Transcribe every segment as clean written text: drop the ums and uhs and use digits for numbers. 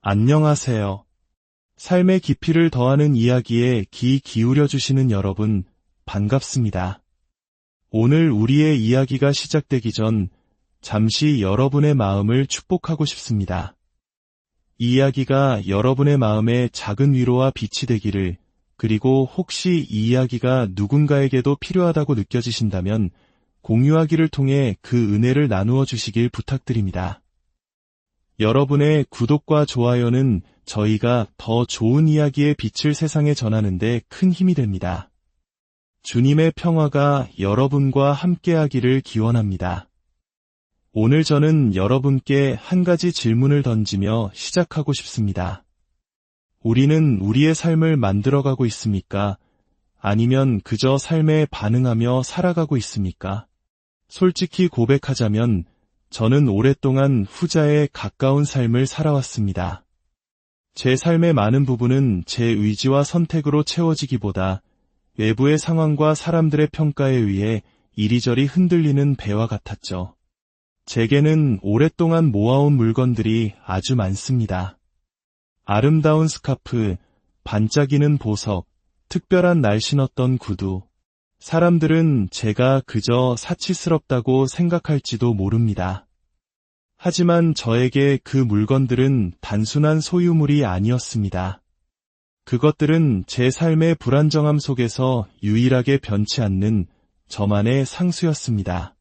안녕하세요. 삶의 깊이를 더하는 이야기에 귀 기울여 주시는 여러분, 반갑습니다. 오늘 우리의 이야기가 시작되기 전 잠시 여러분의 마음을 축복하고 싶습니다. 이 이야기가 여러분의 마음에 작은 위로와 빛이 되기를, 그리고 혹시 이 이야기가 누군가에게도 필요하다고 느껴지신다면 공유하기를 통해 그 은혜를 나누어 주시길 부탁드립니다. 여러분의 구독과 좋아요는 저희가 더 좋은 이야기의 빛을 세상에 전하는 데 큰 힘이 됩니다. 주님의 평화가 여러분과 함께하기를 기원합니다. 오늘 저는 여러분께 한 가지 질문을 던지며 시작하고 싶습니다. 우리는 우리의 삶을 만들어가고 있습니까? 아니면 그저 삶에 반응하며 살아가고 있습니까? 솔직히 고백하자면 저는 오랫동안 후자에 가까운 삶을 살아왔습니다. 제 삶의 많은 부분은 제 의지와 선택으로 채워지기보다 외부의 상황과 사람들의 평가에 의해 이리저리 흔들리는 배와 같았죠. 제게는 오랫동안 모아온 물건들이 아주 많습니다. 아름다운 스카프, 반짝이는 보석, 특별한 날 신었던 구두. 사람들은 제가 그저 사치스럽다고 생각할지도 모릅니다. 하지만 저에게 그 물건들은 단순한 소유물이 아니었습니다. 그것들은 제 삶의 불안정함 속에서 유일하게 변치 않는 저만의 상수였습니다.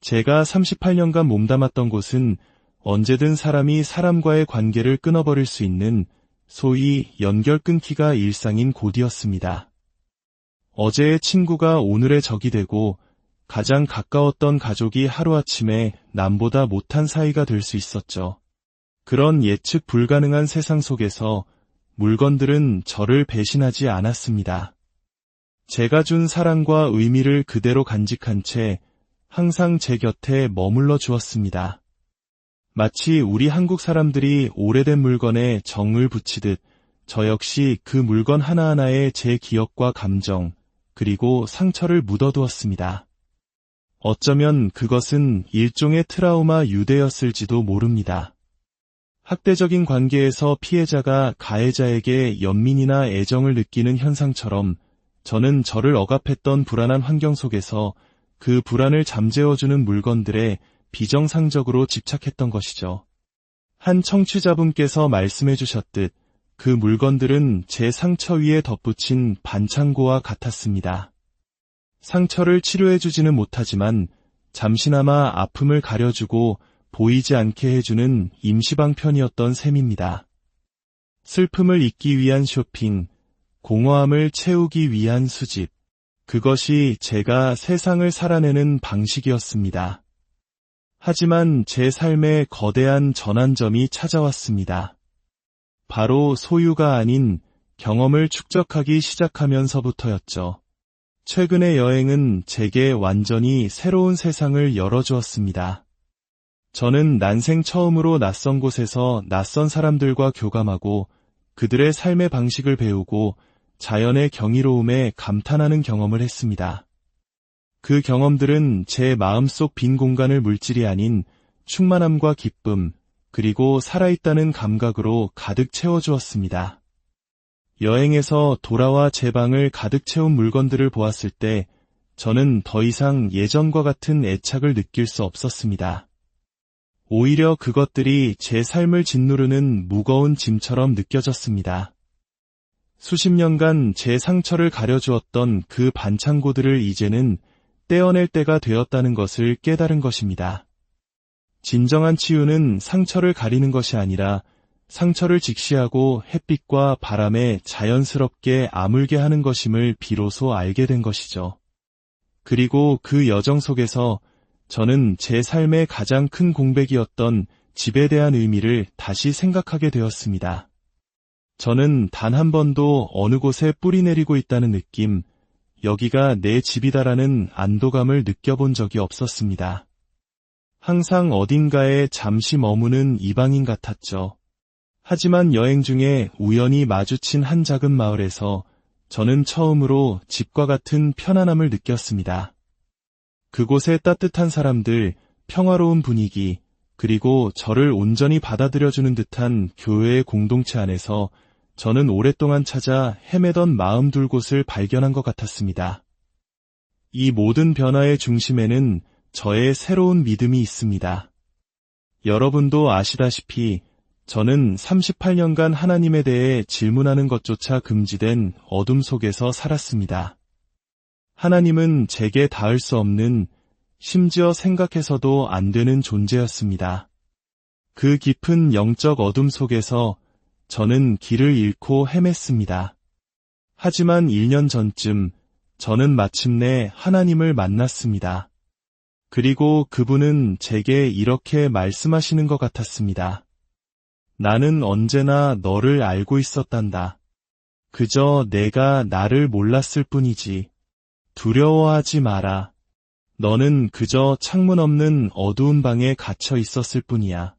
제가 38년간 몸담았던 곳은 언제든 사람이 사람과의 관계를 끊어버릴 수 있는 소위 연결 끊기가 일상인 곳이었습니다. 어제의 친구가 오늘의 적이 되고 가장 가까웠던 가족이 하루아침에 남보다 못한 사이가 될 수 있었죠. 그런 예측 불가능한 세상 속에서 물건들은 저를 배신하지 않았습니다. 제가 준 사랑과 의미를 그대로 간직한 채 항상 제 곁에 머물러 주었습니다. 마치 우리 한국 사람들이 오래된 물건에 정을 붙이듯 저 역시 그 물건 하나하나에 제 기억과 감정, 그리고 상처를 묻어두었습니다. 어쩌면 그것은 일종의 트라우마 유대였을지도 모릅니다. 학대적인 관계에서 피해자가 가해자에게 연민이나 애정을 느끼는 현상처럼 저는 저를 억압했던 불안한 환경 속에서 그 불안을 잠재워주는 물건들에 비정상적으로 집착했던 것이죠. 한 청취자분께서 말씀해 주셨듯 그 물건들은 제 상처 위에 덧붙인 반창고와 같았습니다. 상처를 치료해주지는 못하지만 잠시나마 아픔을 가려주고 보이지 않게 해주는 임시방편이었던 셈입니다. 슬픔을 잊기 위한 쇼핑, 공허함을 채우기 위한 수집, 그것이 제가 세상을 살아내는 방식이었습니다. 하지만 제 삶에 거대한 전환점이 찾아왔습니다. 바로 소유가 아닌 경험을 축적하기 시작하면서부터였죠. 최근의 여행은 제게 완전히 새로운 세상을 열어주었습니다. 저는 난생 처음으로 낯선 곳에서 낯선 사람들과 교감하고 그들의 삶의 방식을 배우고 자연의 경이로움에 감탄하는 경험을 했습니다. 그 경험들은 제 마음속 빈 공간을 물질이 아닌 충만함과 기쁨, 그리고 살아있다는 감각으로 가득 채워주었습니다. 여행에서 돌아와 제 방을 가득 채운 물건들을 보았을 때 저는 더 이상 예전과 같은 애착을 느낄 수 없었습니다. 오히려 그것들이 제 삶을 짓누르는 무거운 짐처럼 느껴졌습니다. 수십 년간 제 상처를 가려주었던 그 반창고들을 이제는 떼어낼 때가 되었다는 것을 깨달은 것입니다. 진정한 치유는 상처를 가리는 것이 아니라 상처를 직시하고 햇빛과 바람에 자연스럽게 아물게 하는 것임을 비로소 알게 된 것이죠. 그리고 그 여정 속에서 저는 제 삶의 가장 큰 공백이었던 집에 대한 의미를 다시 생각하게 되었습니다. 저는 단 한 번도 어느 곳에 뿌리 내리고 있다는 느낌, 여기가 내 집이다라는 안도감을 느껴본 적이 없었습니다. 항상 어딘가에 잠시 머무는 이방인 같았죠. 하지만 여행 중에 우연히 마주친 한 작은 마을에서 저는 처음으로 집과 같은 편안함을 느꼈습니다. 그곳의 따뜻한 사람들, 평화로운 분위기, 그리고 저를 온전히 받아들여주는 듯한 교회의 공동체 안에서 저는 오랫동안 찾아 헤매던 마음 둘 곳을 발견한 것 같았습니다. 이 모든 변화의 중심에는 저의 새로운 믿음이 있습니다. 여러분도 아시다시피 저는 38년간 하나님에 대해 질문하는 것조차 금지된 어둠 속에서 살았습니다. 하나님은 제게 닿을 수 없는, 심지어 생각해서도 안 되는 존재였습니다. 그 깊은 영적 어둠 속에서 저는 길을 잃고 헤맸습니다. 하지만 1년 전쯤 저는 마침내 하나님을 만났습니다. 그리고 그분은 제게 이렇게 말씀하시는 것 같았습니다. 나는 언제나 너를 알고 있었단다. 그저 내가 나를 몰랐을 뿐이지. 두려워하지 마라. 너는 그저 창문 없는 어두운 방에 갇혀 있었을 뿐이야.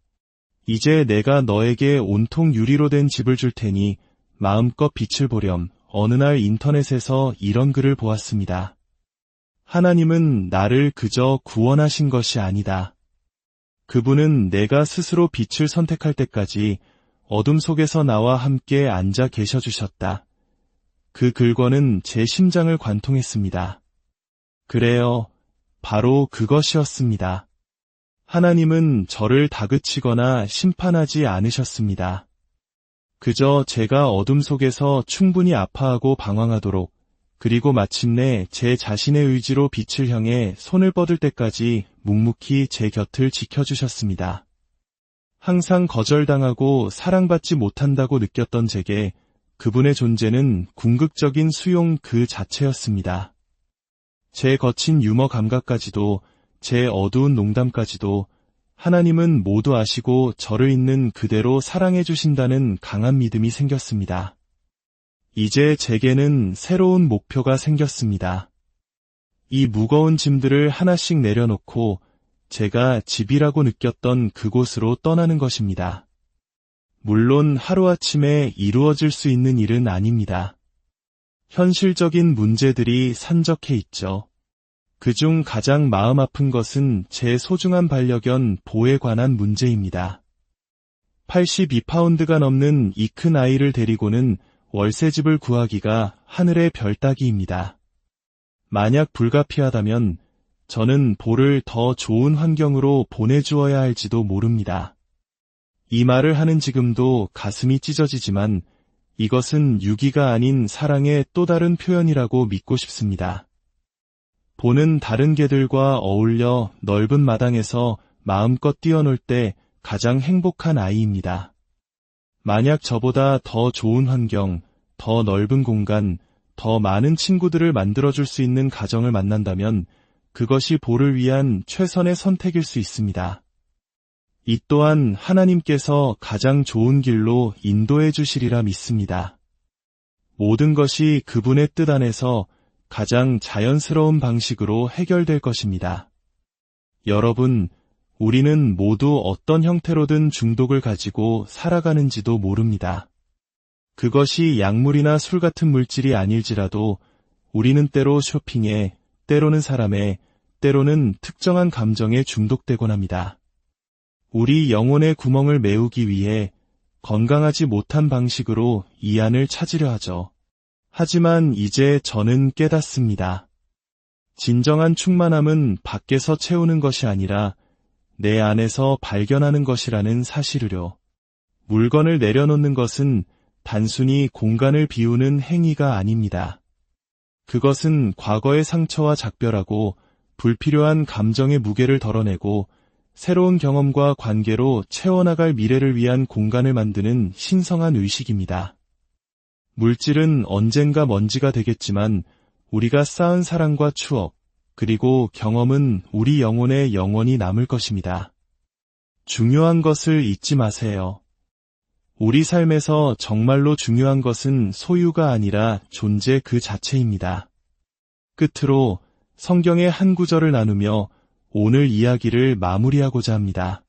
이제 내가 너에게 온통 유리로 된 집을 줄 테니 마음껏 빛을 보렴. 어느 날 인터넷에서 이런 글을 보았습니다. 하나님은 나를 그저 구원하신 것이 아니다. 그분은 내가 스스로 빛을 선택할 때까지 어둠 속에서 나와 함께 앉아 계셔 주셨다. 그 글권은 제 심장을 관통했습니다. 그래요. 바로 그것이었습니다. 하나님은 저를 다그치거나 심판하지 않으셨습니다. 그저 제가 어둠 속에서 충분히 아파하고 방황하도록, 그리고 마침내 제 자신의 의지로 빛을 향해 손을 뻗을 때까지 묵묵히 제 곁을 지켜주셨습니다. 항상 거절당하고 사랑받지 못한다고 느꼈던 제게 그분의 존재는 궁극적인 수용 그 자체였습니다. 제 거친 유머 감각까지도, 제 어두운 농담까지도 하나님은 모두 아시고 저를 있는 그대로 사랑해 주신다는 강한 믿음이 생겼습니다. 이제 제게는 새로운 목표가 생겼습니다. 이 무거운 짐들을 하나씩 내려놓고 제가 집이라고 느꼈던 그곳으로 떠나는 것입니다. 물론 하루아침에 이루어질 수 있는 일은 아닙니다. 현실적인 문제들이 산적해 있죠. 그중 가장 마음 아픈 것은 제 소중한 반려견 보에 관한 문제입니다. 82파운드가 넘는 이 큰 아이를 데리고는 월세집을 구하기가 하늘의 별 따기입니다. 만약 불가피하다면 저는 보를 더 좋은 환경으로 보내주어야 할지도 모릅니다. 이 말을 하는 지금도 가슴이 찢어지지만 이것은 유기가 아닌 사랑의 또 다른 표현이라고 믿고 싶습니다. 보는 다른 개들과 어울려 넓은 마당에서 마음껏 뛰어놀 때 가장 행복한 아이입니다. 만약 저보다 더 좋은 환경, 더 넓은 공간, 더 많은 친구들을 만들어줄 수 있는 가정을 만난다면 그것이 보를 위한 최선의 선택일 수 있습니다. 이 또한 하나님께서 가장 좋은 길로 인도해 주시리라 믿습니다. 모든 것이 그분의 뜻 안에서 가장 자연스러운 방식으로 해결될 것입니다. 여러분, 우리는 모두 어떤 형태로든 중독을 가지고 살아가는지도 모릅니다. 그것이 약물이나 술 같은 물질이 아닐지라도 우리는 때로 쇼핑에, 때로는 사람에, 때로는 특정한 감정에 중독되곤 합니다. 우리 영혼의 구멍을 메우기 위해 건강하지 못한 방식으로 이 안을 찾으려 하죠. 하지만 이제 저는 깨닫습니다. 진정한 충만함은 밖에서 채우는 것이 아니라 내 안에서 발견하는 것이라는 사실을요. 물건을 내려놓는 것은 단순히 공간을 비우는 행위가 아닙니다. 그것은 과거의 상처와 작별하고 불필요한 감정의 무게를 덜어내고 새로운 경험과 관계로 채워나갈 미래를 위한 공간을 만드는 신성한 의식입니다. 물질은 언젠가 먼지가 되겠지만 우리가 쌓은 사랑과 추억, 그리고 경험은 우리 영혼에 영원히 남을 것입니다. 중요한 것을 잊지 마세요. 우리 삶에서 정말로 중요한 것은 소유가 아니라 존재 그 자체입니다. 끝으로 성경의 한 구절을 나누며 오늘 이야기를 마무리하고자 합니다.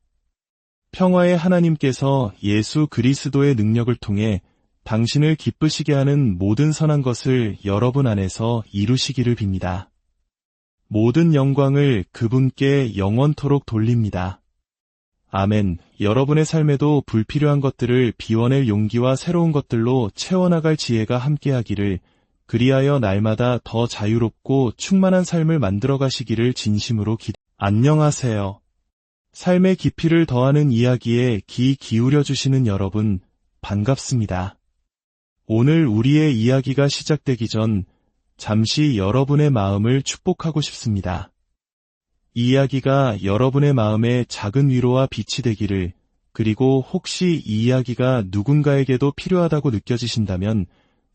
평화의 하나님께서 예수 그리스도의 능력을 통해 당신을 기쁘시게 하는 모든 선한 것을 여러분 안에서 이루시기를 빕니다. 모든 영광을 그분께 영원토록 돌립니다. 아멘. 여러분의 삶에도 불필요한 것들을 비워낼 용기와 새로운 것들로 채워나갈 지혜가 함께하기를, 그리하여 날마다 더 자유롭고 충만한 삶을 만들어 가시기를 진심으로 안녕하세요. 삶의 깊이를 더하는 이야기에 귀 기울여 주시는 여러분, 반갑습니다. 오늘 우리의 이야기가 시작되기 전 잠시 여러분의 마음을 축복하고 싶습니다. 이 이야기가 여러분의 마음에 작은 위로와 빛이 되기를, 그리고 혹시 이 이야기가 누군가에게도 필요하다고 느껴지신다면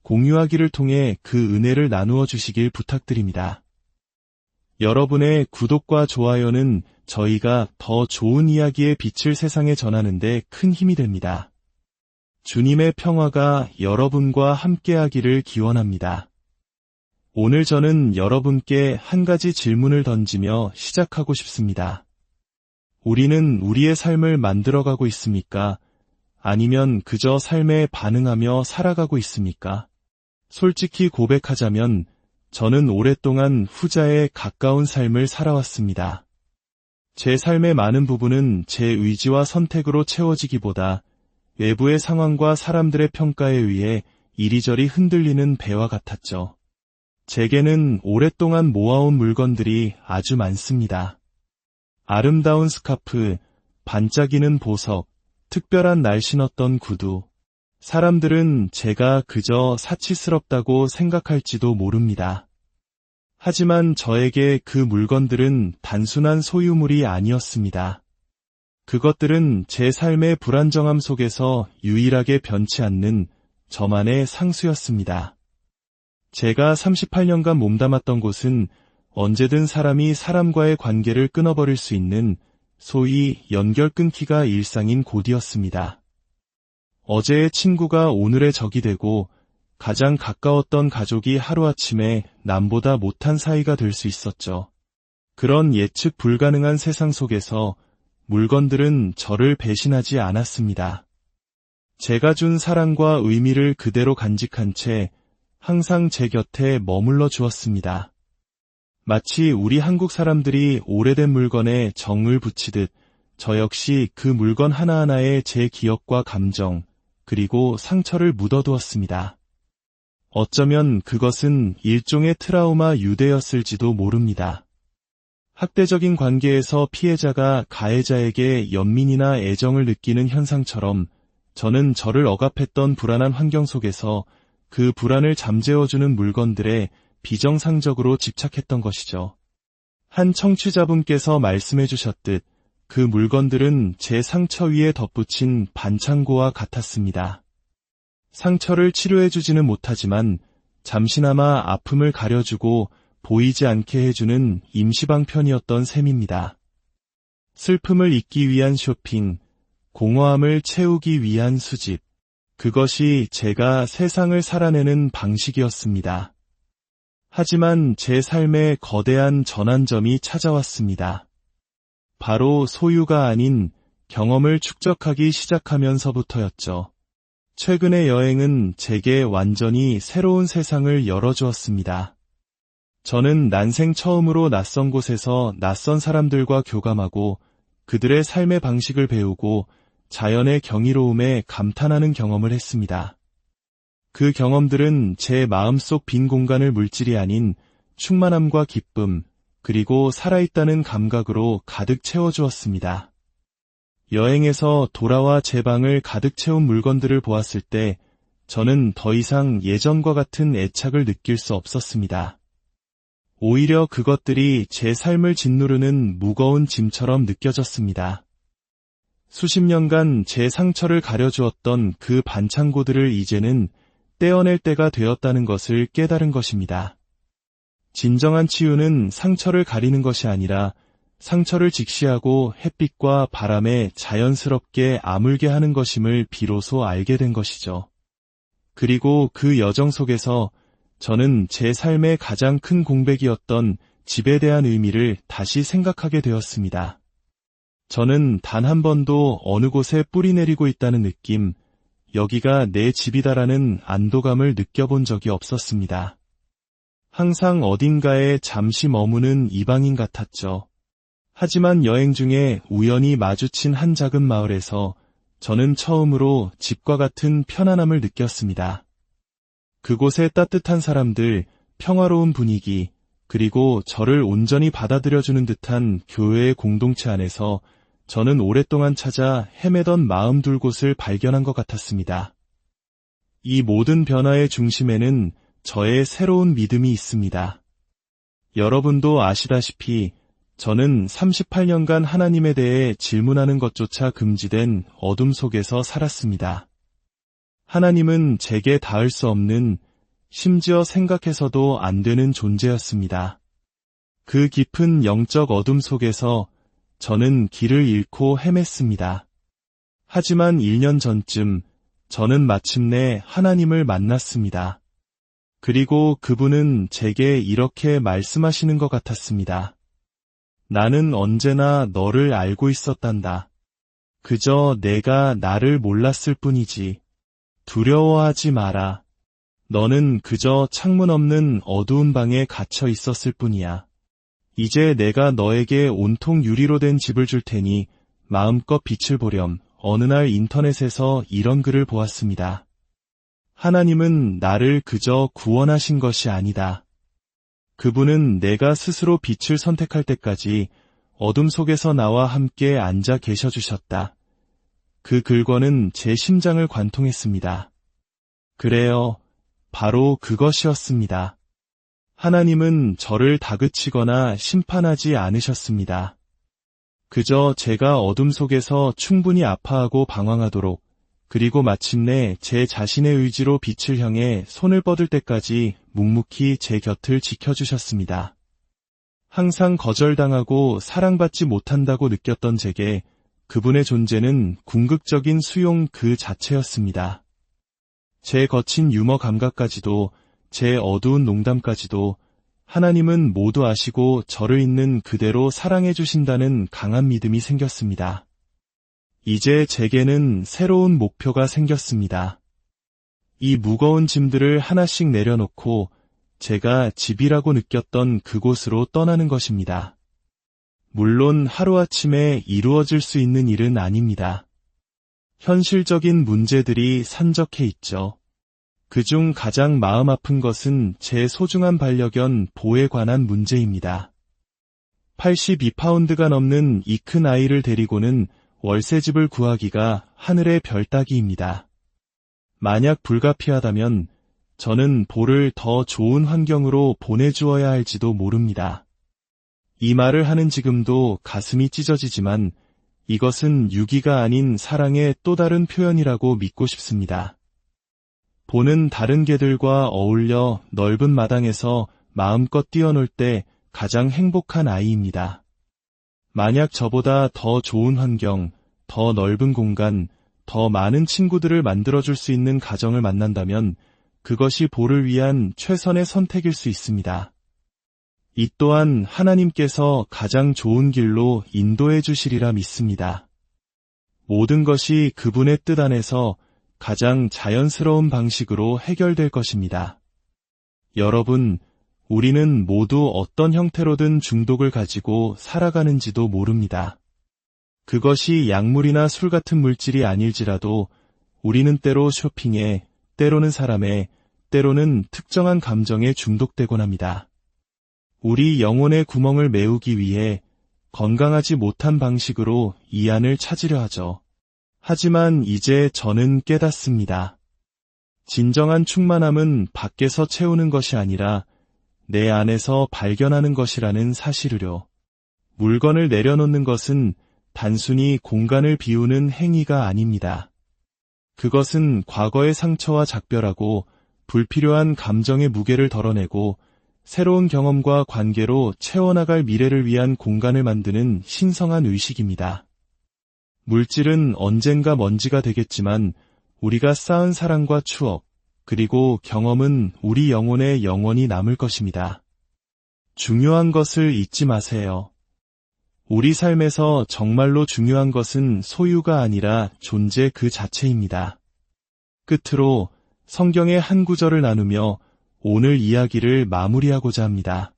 공유하기를 통해 그 은혜를 나누어 주시길 부탁드립니다. 여러분의 구독과 좋아요는 저희가 더 좋은 이야기의 빛을 세상에 전하는 데 큰 힘이 됩니다. 주님의 평화가 여러분과 함께하기를 기원합니다. 오늘 저는 여러분께 한 가지 질문을 던지며 시작하고 싶습니다. 우리는 우리의 삶을 만들어가고 있습니까? 아니면 그저 삶에 반응하며 살아가고 있습니까? 솔직히 고백하자면 저는 오랫동안 후자에 가까운 삶을 살아왔습니다. 제 삶의 많은 부분은 제 의지와 선택으로 채워지기보다 외부의 상황과 사람들의 평가에 의해 이리저리 흔들리는 배와 같았죠. 제게는 오랫동안 모아온 물건들이 아주 많습니다. 아름다운 스카프, 반짝이는 보석, 특별한 날 신었던 구두. 사람들은 제가 그저 사치스럽다고 생각할지도 모릅니다. 하지만 저에게 그 물건들은 단순한 소유물이 아니었습니다. 그것들은 제 삶의 불안정함 속에서 유일하게 변치 않는 저만의 상수였습니다. 제가 38년간 몸담았던 곳은 언제든 사람이 사람과의 관계를 끊어버릴 수 있는 소위 연결 끊기가 일상인 곳이었습니다. 어제의 친구가 오늘의 적이 되고 가장 가까웠던 가족이 하루아침에 남보다 못한 사이가 될 수 있었죠. 그런 예측 불가능한 세상 속에서 물건들은 저를 배신하지 않았습니다. 제가 준 사랑과 의미를 그대로 간직한 채 항상 제 곁에 머물러 주었습니다. 마치 우리 한국 사람들이 오래된 물건에 정을 붙이듯 저 역시 그 물건 하나하나에 제 기억과 감정, 그리고 상처를 묻어두었습니다. 어쩌면 그것은 일종의 트라우마 유대였을지도 모릅니다. 학대적인 관계에서 피해자가 가해자에게 연민이나 애정을 느끼는 현상처럼 저는 저를 억압했던 불안한 환경 속에서 그 불안을 잠재워주는 물건들에 비정상적으로 집착했던 것이죠. 한 청취자분께서 말씀해 주셨듯 그 물건들은 제 상처 위에 덧붙인 반창고와 같았습니다. 상처를 치료해주지는 못하지만 잠시나마 아픔을 가려주고 보이지 않게 해주는 임시방편이었던 셈입니다. 슬픔을 잊기 위한 쇼핑, 공허함을 채우기 위한 수집, 그것이 제가 세상을 살아내는 방식이었습니다. 하지만 제 삶에 거대한 전환점이 찾아왔습니다. 바로 소유가 아닌 경험을 축적하기 시작하면서부터였죠. 최근의 여행은 제게 완전히 새로운 세상을 열어주었습니다. 저는 난생 처음으로 낯선 곳에서 낯선 사람들과 교감하고 그들의 삶의 방식을 배우고 자연의 경이로움에 감탄하는 경험을 했습니다. 그 경험들은 제 마음속 빈 공간을 물질이 아닌 충만함과 기쁨, 그리고 살아있다는 감각으로 가득 채워주었습니다. 여행에서 돌아와 제 방을 가득 채운 물건들을 보았을 때 저는 더 이상 예전과 같은 애착을 느낄 수 없었습니다. 오히려 그것들이 제 삶을 짓누르는 무거운 짐처럼 느껴졌습니다. 수십 년간 제 상처를 가려주었던 그 반창고들을 이제는 떼어낼 때가 되었다는 것을 깨달은 것입니다. 진정한 치유는 상처를 가리는 것이 아니라 상처를 직시하고 햇빛과 바람에 자연스럽게 아물게 하는 것임을 비로소 알게 된 것이죠. 그리고 그 여정 속에서 저는 제 삶의 가장 큰 공백이었던 집에 대한 의미를 다시 생각하게 되었습니다. 저는 단 한 번도 어느 곳에 뿌리 내리고 있다는 느낌, 여기가 내 집이다라는 안도감을 느껴본 적이 없었습니다. 항상 어딘가에 잠시 머무는 이방인 같았죠. 하지만 여행 중에 우연히 마주친 한 작은 마을에서 저는 처음으로 집과 같은 편안함을 느꼈습니다. 그곳의 따뜻한 사람들, 평화로운 분위기, 그리고 저를 온전히 받아들여주는 듯한 교회의 공동체 안에서 저는 오랫동안 찾아 헤매던 마음 둘 곳을 발견한 것 같았습니다. 이 모든 변화의 중심에는 저의 새로운 믿음이 있습니다. 여러분도 아시다시피 저는 38년간 하나님에 대해 질문하는 것조차 금지된 어둠 속에서 살았습니다. 하나님은 제게 닿을 수 없는, 심지어 생각해서도 안 되는 존재였습니다. 그 깊은 영적 어둠 속에서 저는 길을 잃고 헤맸습니다. 하지만 1년 전쯤 저는 마침내 하나님을 만났습니다. 그리고 그분은 제게 이렇게 말씀하시는 것 같았습니다. 나는 언제나 너를 알고 있었단다. 그저 내가 나를 몰랐을 뿐이지. 두려워하지 마라. 너는 그저 창문 없는 어두운 방에 갇혀 있었을 뿐이야. 이제 내가 너에게 온통 유리로 된 집을 줄 테니 마음껏 빛을 보렴. 어느 날 인터넷에서 이런 글을 보았습니다. 하나님은 나를 그저 구원하신 것이 아니다. 그분은 내가 스스로 빛을 선택할 때까지 어둠 속에서 나와 함께 앉아 계셔 주셨다. 그 글과는 제 심장을 관통했습니다. 그래요. 바로 그것이었습니다. 하나님은 저를 다그치거나 심판하지 않으셨습니다. 그저 제가 어둠 속에서 충분히 아파하고 방황하도록, 그리고 마침내 제 자신의 의지로 빛을 향해 손을 뻗을 때까지 묵묵히 제 곁을 지켜주셨습니다. 항상 거절당하고 사랑받지 못한다고 느꼈던 제게 그분의 존재는 궁극적인 수용 그 자체였습니다. 제 거친 유머 감각까지도, 제 어두운 농담까지도 하나님은 모두 아시고 저를 있는 그대로 사랑해 주신다는 강한 믿음이 생겼습니다. 이제 제게는 새로운 목표가 생겼습니다. 이 무거운 짐들을 하나씩 내려놓고 제가 집이라고 느꼈던 그곳으로 떠나는 것입니다. 물론 하루아침에 이루어질 수 있는 일은 아닙니다. 현실적인 문제들이 산적해 있죠. 그중 가장 마음 아픈 것은 제 소중한 반려견 보에 관한 문제입니다. 82파운드가 넘는 이 큰 아이를 데리고는 월세집을 구하기가 하늘의 별 따기입니다. 만약 불가피하다면 저는 보를 더 좋은 환경으로 보내주어야 할지도 모릅니다. 이 말을 하는 지금도 가슴이 찢어지지만 이것은 유기가 아닌 사랑의 또 다른 표현이라고 믿고 싶습니다. 보는 다른 개들과 어울려 넓은 마당에서 마음껏 뛰어놀 때 가장 행복한 아이입니다. 만약 저보다 더 좋은 환경, 더 넓은 공간, 더 많은 친구들을 만들어줄 수 있는 가정을 만난다면 그것이 보를 위한 최선의 선택일 수 있습니다. 이 또한 하나님께서 가장 좋은 길로 인도해 주시리라 믿습니다. 모든 것이 그분의 뜻 안에서 가장 자연스러운 방식으로 해결될 것입니다. 여러분, 우리는 모두 어떤 형태로든 중독을 가지고 살아가는지도 모릅니다. 그것이 약물이나 술 같은 물질이 아닐지라도 우리는 때로 쇼핑에, 때로는 사람에, 때로는 특정한 감정에 중독되곤 합니다. 우리 영혼의 구멍을 메우기 위해 건강하지 못한 방식으로 이 안을 찾으려 하죠. 하지만 이제 저는 깨닫습니다. 진정한 충만함은 밖에서 채우는 것이 아니라 내 안에서 발견하는 것이라는 사실을요. 물건을 내려놓는 것은 단순히 공간을 비우는 행위가 아닙니다. 그것은 과거의 상처와 작별하고 불필요한 감정의 무게를 덜어내고 새로운 경험과 관계로 채워나갈 미래를 위한 공간을 만드는 신성한 의식입니다. 물질은 언젠가 먼지가 되겠지만 우리가 쌓은 사랑과 추억, 그리고 경험은 우리 영혼에 영원히 남을 것입니다. 중요한 것을 잊지 마세요. 우리 삶에서 정말로 중요한 것은 소유가 아니라 존재 그 자체입니다. 끝으로 성경의 한 구절을 나누며 오늘 이야기를 마무리하고자 합니다.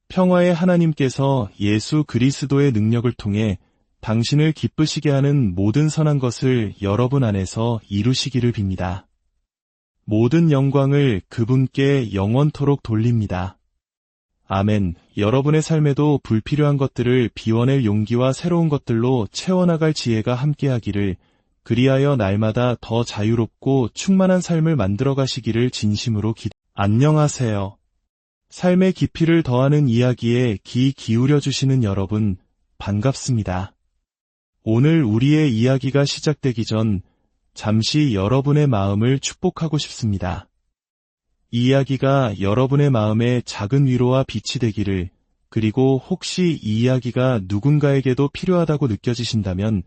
평화의 하나님께서 예수 그리스도의 능력을 통해 당신을 기쁘시게 하는 모든 선한 것을 여러분 안에서 이루시기를 빕니다. 모든 영광을 그분께 영원토록 돌립니다. 아멘. 여러분의 삶에도 불필요한 것들을 비워낼 용기와 새로운 것들로 채워나갈 지혜가 함께하기를, 그리하여 날마다 더 자유롭고 충만한 삶을 만들어 가시기를 진심으로 안녕하세요. 삶의 깊이를 더하는 이야기에 귀 기울여 주시는 여러분, 반갑습니다. 오늘 우리의 이야기가 시작되기 전 잠시 여러분의 마음을 축복하고 싶습니다. 이 이야기가 여러분의 마음에 작은 위로와 빛이 되기를, 그리고 혹시 이 이야기가 누군가에게도 필요하다고 느껴지신다면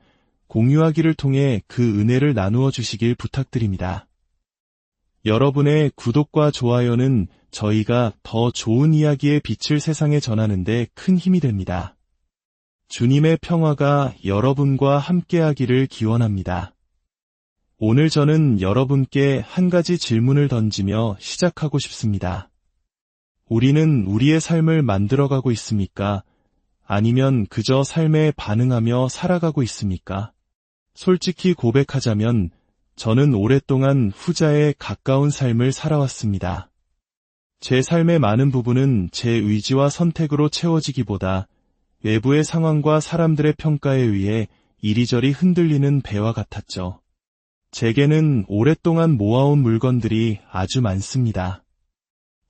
공유하기를 통해 그 은혜를 나누어 주시길 부탁드립니다. 여러분의 구독과 좋아요는 저희가 더 좋은 이야기의 빛을 세상에 전하는 데 큰 힘이 됩니다. 주님의 평화가 여러분과 함께하기를 기원합니다. 오늘 저는 여러분께 한 가지 질문을 던지며 시작하고 싶습니다. 우리는 우리의 삶을 만들어가고 있습니까? 아니면 그저 삶에 반응하며 살아가고 있습니까? 솔직히 고백하자면 저는 오랫동안 후자에 가까운 삶을 살아왔습니다. 제 삶의 많은 부분은 제 의지와 선택으로 채워지기보다 외부의 상황과 사람들의 평가에 의해 이리저리 흔들리는 배와 같았죠. 제게는 오랫동안 모아온 물건들이 아주 많습니다.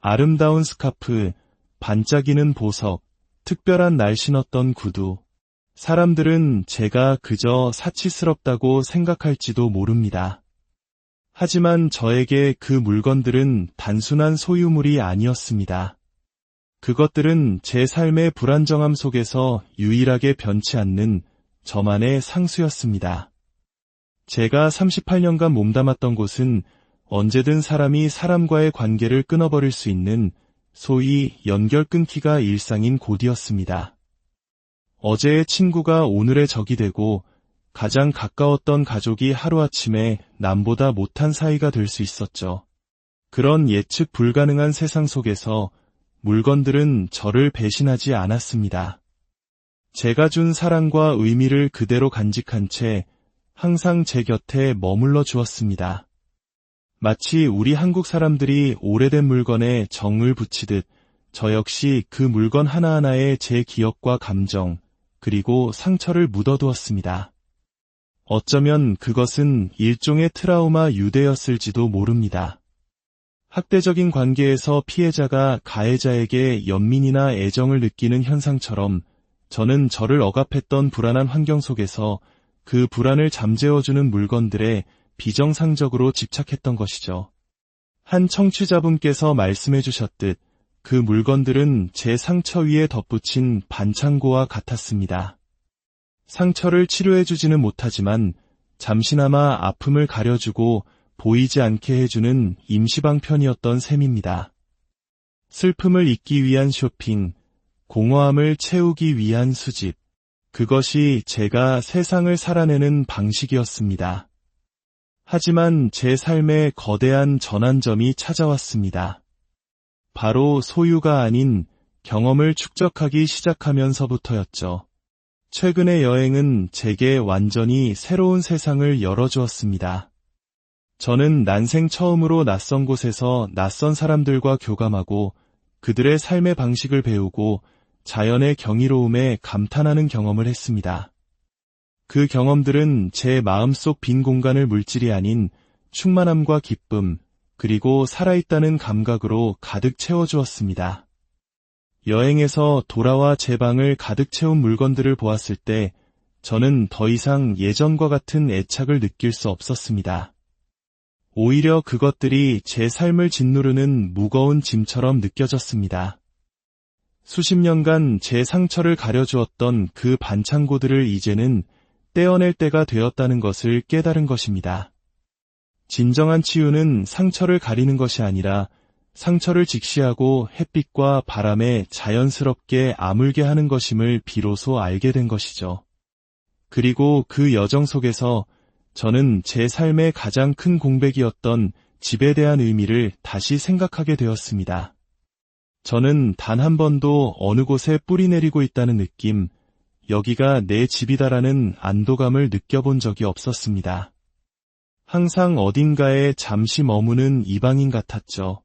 아름다운 스카프, 반짝이는 보석, 특별한 날 신었던 구두. 사람들은 제가 그저 사치스럽다고 생각할지도 모릅니다. 하지만 저에게 그 물건들은 단순한 소유물이 아니었습니다. 그것들은 제 삶의 불안정함 속에서 유일하게 변치 않는 저만의 상수였습니다. 제가 38년간 몸담았던 곳은 언제든 사람이 사람과의 관계를 끊어버릴 수 있는 소위 연결 끊기가 일상인 곳이었습니다. 어제의 친구가 오늘의 적이 되고 가장 가까웠던 가족이 하루아침에 남보다 못한 사이가 될 수 있었죠. 그런 예측 불가능한 세상 속에서 물건들은 저를 배신하지 않았습니다. 제가 준 사랑과 의미를 그대로 간직한 채 항상 제 곁에 머물러 주었습니다. 마치 우리 한국 사람들이 오래된 물건에 정을 붙이듯 저 역시 그 물건 하나하나에 제 기억과 감정, 그리고 상처를 묻어두었습니다. 어쩌면 그것은 일종의 트라우마 유대였을지도 모릅니다. 학대적인 관계에서 피해자가 가해자에게 연민이나 애정을 느끼는 현상처럼 저는 저를 억압했던 불안한 환경 속에서 그 불안을 잠재워주는 물건들에 비정상적으로 집착했던 것이죠. 한 청취자분께서 말씀해 주셨듯 그 물건들은 제 상처 위에 덧붙인 반창고와 같았습니다. 상처를 치료해주지는 못하지만 잠시나마 아픔을 가려주고 보이지 않게 해주는 임시방편이었던 셈입니다. 슬픔을 잊기 위한 쇼핑, 공허함을 채우기 위한 수집, 그것이 제가 세상을 살아내는 방식이었습니다. 하지만 제 삶에 거대한 전환점이 찾아왔습니다. 바로 소유가 아닌 경험을 축적하기 시작하면서부터였죠. 최근의 여행은 제게 완전히 새로운 세상을 열어주었습니다. 저는 난생 처음으로 낯선 곳에서 낯선 사람들과 교감하고 그들의 삶의 방식을 배우고 자연의 경이로움에 감탄하는 경험을 했습니다. 그 경험들은 제 마음속 빈 공간을 물질이 아닌 충만함과 기쁨, 그리고 살아있다는 감각으로 가득 채워주었습니다. 여행에서 돌아와 제 방을 가득 채운 물건들을 보았을 때 저는 더 이상 예전과 같은 애착을 느낄 수 없었습니다. 오히려 그것들이 제 삶을 짓누르는 무거운 짐처럼 느껴졌습니다. 수십 년간 제 상처를 가려주었던 그 반창고들을 이제는 떼어낼 때가 되었다는 것을 깨달은 것입니다. 진정한 치유는 상처를 가리는 것이 아니라 상처를 직시하고 햇빛과 바람에 자연스럽게 아물게 하는 것임을 비로소 알게 된 것이죠. 그리고 그 여정 속에서 저는 제 삶의 가장 큰 공백이었던 집에 대한 의미를 다시 생각하게 되었습니다. 저는 단 한 번도 어느 곳에 뿌리 내리고 있다는 느낌, 여기가 내 집이다라는 안도감을 느껴본 적이 없었습니다. 항상 어딘가에 잠시 머무는 이방인 같았죠.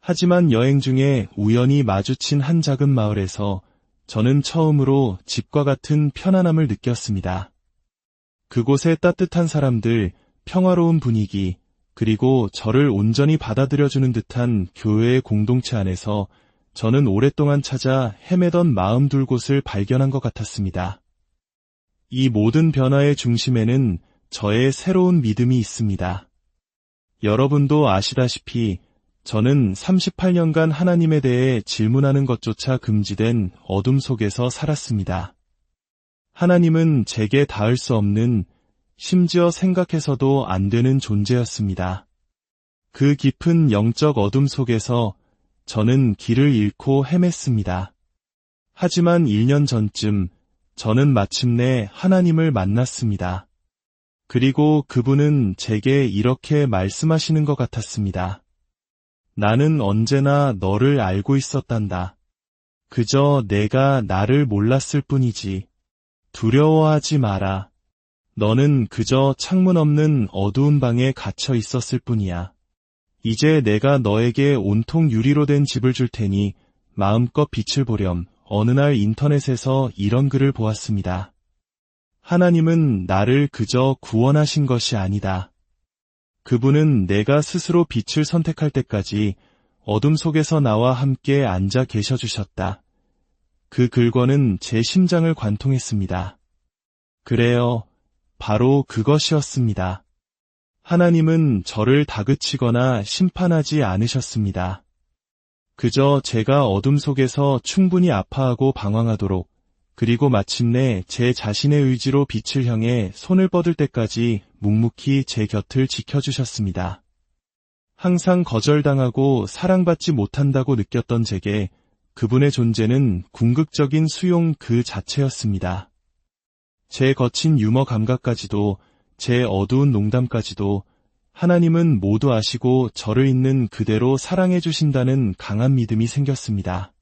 하지만 여행 중에 우연히 마주친 한 작은 마을에서 저는 처음으로 집과 같은 편안함을 느꼈습니다. 그곳의 따뜻한 사람들, 평화로운 분위기, 그리고 저를 온전히 받아들여주는 듯한 교회의 공동체 안에서 저는 오랫동안 찾아 헤매던 마음 둘 곳을 발견한 것 같았습니다. 이 모든 변화의 중심에는 저의 새로운 믿음이 있습니다. 여러분도 아시다시피 저는 38년간 하나님에 대해 질문하는 것조차 금지된 어둠 속에서 살았습니다. 하나님은 제게 닿을 수 없는, 심지어 생각해서도 안 되는 존재였습니다. 그 깊은 영적 어둠 속에서 저는 길을 잃고 헤맸습니다. 하지만 1년 전쯤 저는 마침내 하나님을 만났습니다. 그리고 그분은 제게 이렇게 말씀하시는 것 같았습니다. 나는 언제나 너를 알고 있었단다. 그저 내가 나를 몰랐을 뿐이지. 두려워하지 마라. 너는 그저 창문 없는 어두운 방에 갇혀 있었을 뿐이야. 이제 내가 너에게 온통 유리로 된 집을 줄 테니 마음껏 빛을 보렴. 어느 날 인터넷에서 이런 글을 보았습니다. 하나님은 나를 그저 구원하신 것이 아니다. 그분은 내가 스스로 빛을 선택할 때까지 어둠 속에서 나와 함께 앉아 계셔 주셨다. 그 글권은 제 심장을 관통했습니다. 그래요. 바로 그것이었습니다. 하나님은 저를 다그치거나 심판하지 않으셨습니다. 그저 제가 어둠 속에서 충분히 아파하고 방황하도록, 그리고 마침내 제 자신의 의지로 빛을 향해 손을 뻗을 때까지 묵묵히 제 곁을 지켜주셨습니다. 항상 거절당하고 사랑받지 못한다고 느꼈던 제게 그분의 존재는 궁극적인 수용 그 자체였습니다. 제 거친 유머 감각까지도, 제 어두운 농담까지도 하나님은 모두 아시고 저를 있는 그대로 사랑해 주신다는 강한 믿음이 생겼습니다.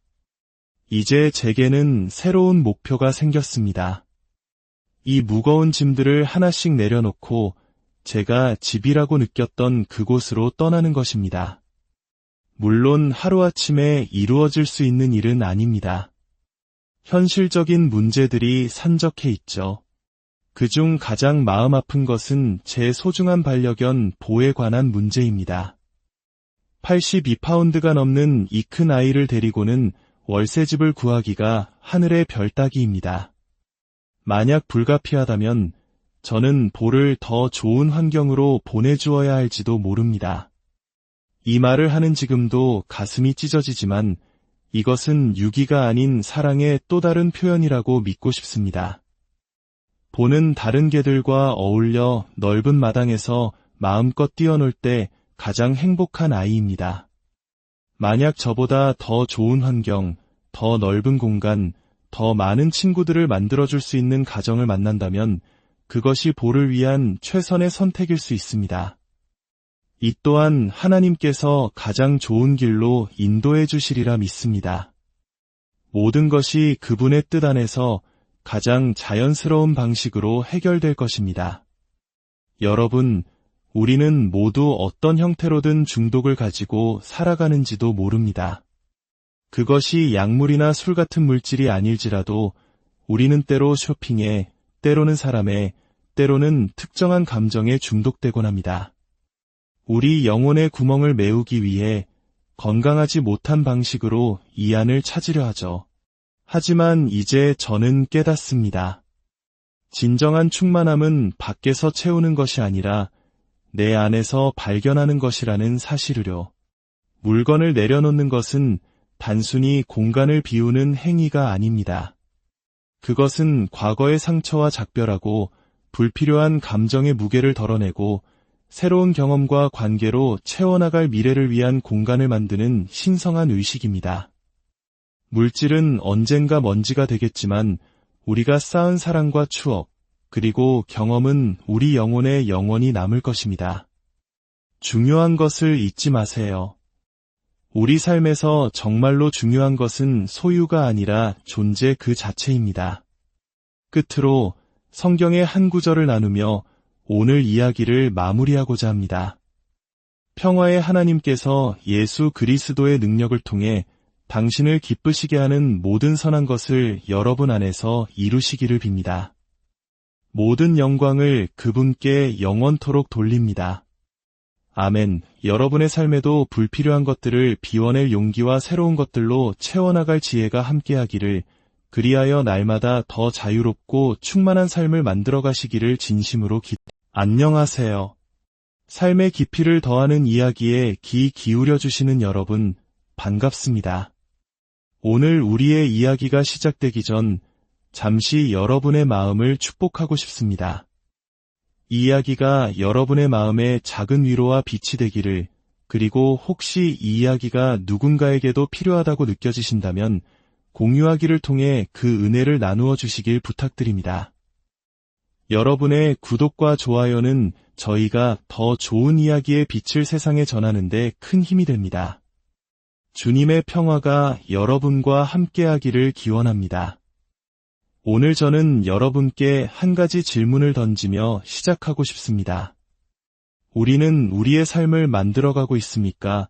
이제 제게는 새로운 목표가 생겼습니다. 이 무거운 짐들을 하나씩 내려놓고 제가 집이라고 느꼈던 그곳으로 떠나는 것입니다. 물론 하루아침에 이루어질 수 있는 일은 아닙니다. 현실적인 문제들이 산적해 있죠. 그중 가장 마음 아픈 것은 제 소중한 반려견 보에 관한 문제입니다. 82파운드가 넘는 이 큰 아이를 데리고는 월세집을 구하기가 하늘의 별 따기입니다. 만약 불가피하다면 저는 보를 더 좋은 환경으로 보내주어야 할지도 모릅니다. 이 말을 하는 지금도 가슴이 찢어지지만 이것은 유기가 아닌 사랑의 또 다른 표현이라고 믿고 싶습니다. 보는 다른 개들과 어울려 넓은 마당에서 마음껏 뛰어놀 때 가장 행복한 아이입니다. 만약 저보다 더 좋은 환경, 더 넓은 공간, 더 많은 친구들을 만들어줄 수 있는 가정을 만난다면 그것이 보를 위한 최선의 선택일 수 있습니다. 이 또한 하나님께서 가장 좋은 길로 인도해 주시리라 믿습니다. 모든 것이 그분의 뜻 안에서 가장 자연스러운 방식으로 해결될 것입니다. 여러분, 우리는 모두 어떤 형태로든 중독을 가지고 살아가는지도 모릅니다. 그것이 약물이나 술 같은 물질이 아닐지라도 우리는 때로 쇼핑에, 때로는 사람에, 때로는 특정한 감정에 중독되곤 합니다. 우리 영혼의 구멍을 메우기 위해 건강하지 못한 방식으로 이 안을 찾으려 하죠. 하지만 이제 저는 깨닫습니다. 진정한 충만함은 밖에서 채우는 것이 아니라 내 안에서 발견하는 것이라는 사실을요. 물건을 내려놓는 것은 단순히 공간을 비우는 행위가 아닙니다. 그것은 과거의 상처와 작별하고 불필요한 감정의 무게를 덜어내고 새로운 경험과 관계로 채워나갈 미래를 위한 공간을 만드는 신성한 의식입니다. 물질은 언젠가 먼지가 되겠지만 우리가 쌓은 사랑과 추억, 그리고 경험은 우리 영혼에 영원히 남을 것입니다. 중요한 것을 잊지 마세요. 우리 삶에서 정말로 중요한 것은 소유가 아니라 존재 그 자체입니다. 끝으로 성경의 한 구절을 나누며 오늘 이야기를 마무리하고자 합니다. 평화의 하나님께서 예수 그리스도의 능력을 통해 당신을 기쁘시게 하는 모든 선한 것을 여러분 안에서 이루시기를 빕니다. 모든 영광을 그분께 영원토록 돌립니다. 아멘. 여러분의 삶에도 불필요한 것들을 비워낼 용기와 새로운 것들로 채워나갈 지혜가 함께하기를, 그리하여 날마다 더 자유롭고 충만한 삶을 만들어 가시기를 진심으로 안녕하세요. 삶의 깊이를 더하는 이야기에 귀 기울여 주시는 여러분, 반갑습니다. 오늘 우리의 이야기가 시작되기 전 잠시 여러분의 마음을 축복하고 싶습니다. 이 이야기가 여러분의 마음에 작은 위로와 빛이 되기를, 그리고 혹시 이 이야기가 누군가에게도 필요하다고 느껴지신다면 공유하기를 통해 그 은혜를 나누어 주시길 부탁드립니다. 여러분의 구독과 좋아요는 저희가 더 좋은 이야기의 빛을 세상에 전하는 데 큰 힘이 됩니다. 주님의 평화가 여러분과 함께하기를 기원합니다. 오늘 저는 여러분께 한 가지 질문을 던지며 시작하고 싶습니다. 우리는 우리의 삶을 만들어가고 있습니까?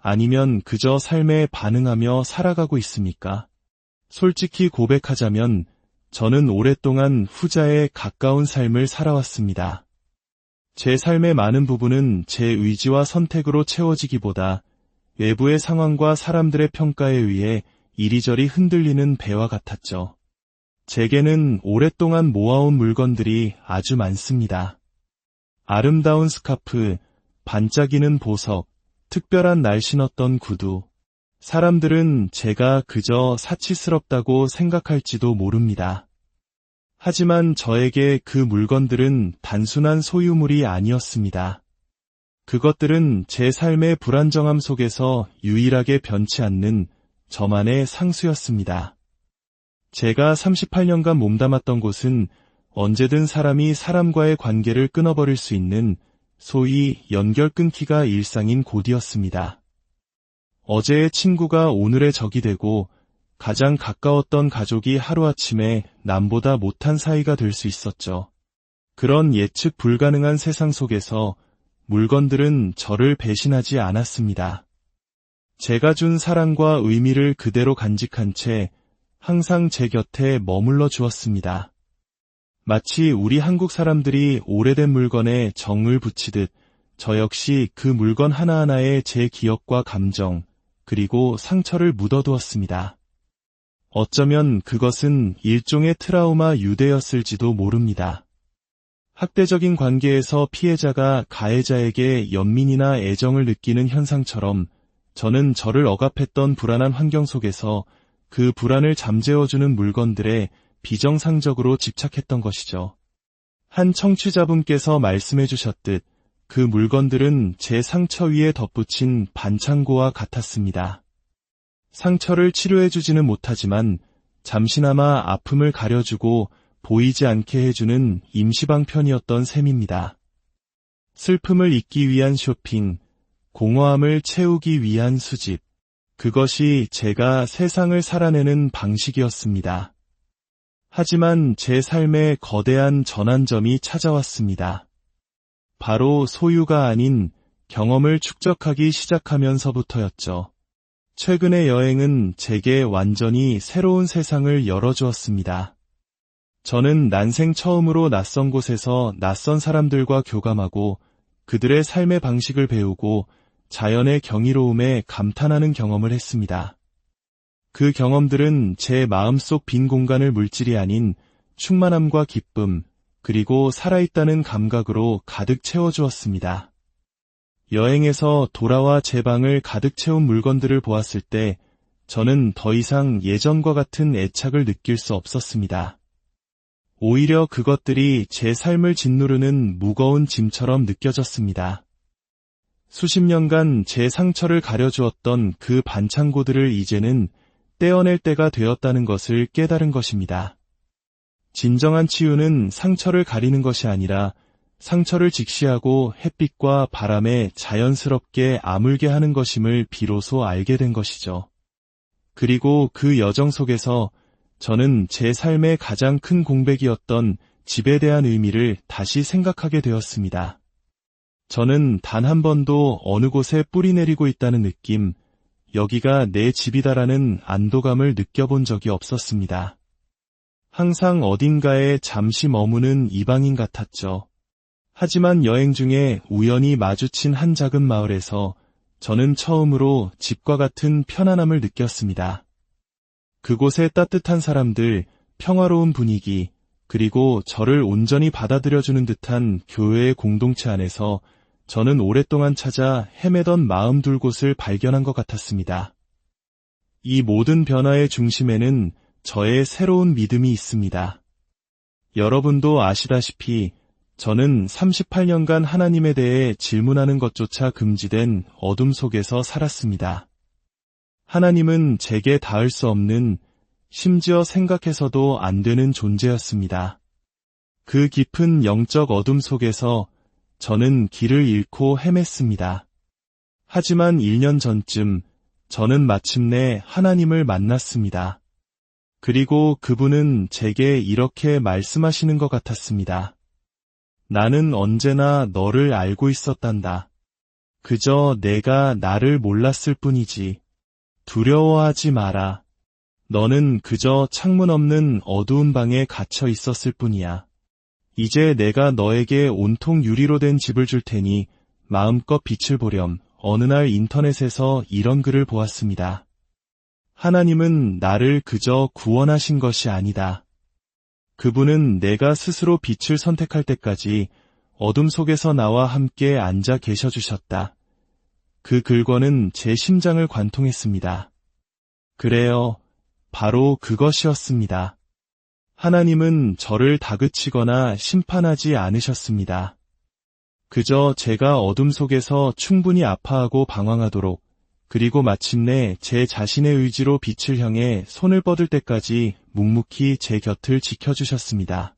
아니면 그저 삶에 반응하며 살아가고 있습니까? 솔직히 고백하자면 저는 오랫동안 후자에 가까운 삶을 살아왔습니다. 제 삶의 많은 부분은 제 의지와 선택으로 채워지기보다 외부의 상황과 사람들의 평가에 의해 이리저리 흔들리는 배와 같았죠. 제게는 오랫동안 모아온 물건들이 아주 많습니다. 아름다운 스카프, 반짝이는 보석, 특별한 날 신었던 구두. 사람들은 제가 그저 사치스럽다고 생각할지도 모릅니다. 하지만 저에게 그 물건들은 단순한 소유물이 아니었습니다. 그것들은 제 삶의 불안정함 속에서 유일하게 변치 않는 저만의 상수였습니다. 제가 38년간 몸담았던 곳은 언제든 사람이 사람과의 관계를 끊어버릴 수 있는 소위 연결 끊기가 일상인 곳이었습니다. 어제의 친구가 오늘의 적이 되고 가장 가까웠던 가족이 하루아침에 남보다 못한 사이가 될 수 있었죠. 그런 예측 불가능한 세상 속에서 물건들은 저를 배신하지 않았습니다. 제가 준 사랑과 의미를 그대로 간직한 채 항상 제 곁에 머물러 주었습니다. 마치 우리 한국 사람들이 오래된 물건에 정을 붙이듯 저 역시 그 물건 하나하나에 제 기억과 감정, 그리고 상처를 묻어두었습니다. 어쩌면 그것은 일종의 트라우마 유대였을지도 모릅니다. 학대적인 관계에서 피해자가 가해자에게 연민이나 애정을 느끼는 현상처럼 저는 저를 억압했던 불안한 환경 속에서 그 불안을 잠재워주는 물건들에 비정상적으로 집착했던 것이죠. 한 청취자분께서 말씀해 주셨듯 그 물건들은 제 상처 위에 덧붙인 반창고와 같았습니다. 상처를 치료해주지는 못하지만 잠시나마 아픔을 가려주고 보이지 않게 해주는 임시방편이었던 셈입니다. 슬픔을 잊기 위한 쇼핑, 공허함을 채우기 위한 수집, 그것이 제가 세상을 살아내는 방식이었습니다. 하지만 제 삶에 거대한 전환점이 찾아왔습니다. 바로 소유가 아닌 경험을 축적하기 시작하면서부터였죠. 최근의 여행은 제게 완전히 새로운 세상을 열어주었습니다. 저는 난생 처음으로 낯선 곳에서 낯선 사람들과 교감하고 그들의 삶의 방식을 배우고 자연의 경이로움에 감탄하는 경험을 했습니다. 그 경험들은 제 마음속 빈 공간을 물질이 아닌 충만함과 기쁨, 그리고 살아있다는 감각으로 가득 채워주었습니다. 여행에서 돌아와 제 방을 가득 채운 물건들을 보았을 때 저는 더 이상 예전과 같은 애착을 느낄 수 없었습니다. 오히려 그것들이 제 삶을 짓누르는 무거운 짐처럼 느껴졌습니다. 수십 년간 제 상처를 가려주었던 그 반창고들을 이제는 떼어낼 때가 되었다는 것을 깨달은 것입니다. 진정한 치유는 상처를 가리는 것이 아니라 상처를 직시하고 햇빛과 바람에 자연스럽게 아물게 하는 것임을 비로소 알게 된 것이죠. 그리고 그 여정 속에서 저는 제 삶의 가장 큰 공백이었던 집에 대한 의미를 다시 생각하게 되었습니다. 저는 단 한 번도 어느 곳에 뿌리 내리고 있다는 느낌, 여기가 내 집이다라는 안도감을 느껴본 적이 없었습니다. 항상 어딘가에 잠시 머무는 이방인 같았죠. 하지만 여행 중에 우연히 마주친 한 작은 마을에서 저는 처음으로 집과 같은 편안함을 느꼈습니다. 그곳의 따뜻한 사람들, 평화로운 분위기, 그리고 저를 온전히 받아들여주는 듯한 교회의 공동체 안에서 저는 오랫동안 찾아 헤매던 마음 둘 곳을 발견한 것 같았습니다. 이 모든 변화의 중심에는 저의 새로운 믿음이 있습니다. 여러분도 아시다시피 저는 38년간 하나님에 대해 질문하는 것조차 금지된 어둠 속에서 살았습니다. 하나님은 제게 닿을 수 없는, 심지어 생각해서도 안 되는 존재였습니다. 그 깊은 영적 어둠 속에서 저는 길을 잃고 헤맸습니다. 하지만 1년 전쯤 저는 마침내 하나님을 만났습니다. 그리고 그분은 제게 이렇게 말씀하시는 것 같았습니다. 나는 언제나 너를 알고 있었단다. 그저 내가 나를 몰랐을 뿐이지. 두려워하지 마라. 너는 그저 창문 없는 어두운 방에 갇혀 있었을 뿐이야. 이제 내가 너에게 온통 유리로 된 집을 줄 테니 마음껏 빛을 보렴. 어느 날 인터넷에서 이런 글을 보았습니다. 하나님은 나를 그저 구원하신 것이 아니다. 그분은 내가 스스로 빛을 선택할 때까지 어둠 속에서 나와 함께 앉아 계셔 주셨다. 그 글권은 제 심장을 관통했습니다. 그래요. 바로 그것이었습니다. 하나님은 저를 다그치거나 심판하지 않으셨습니다. 그저 제가 어둠 속에서 충분히 아파하고 방황하도록, 그리고 마침내 제 자신의 의지로 빛을 향해 손을 뻗을 때까지 묵묵히 제 곁을 지켜주셨습니다.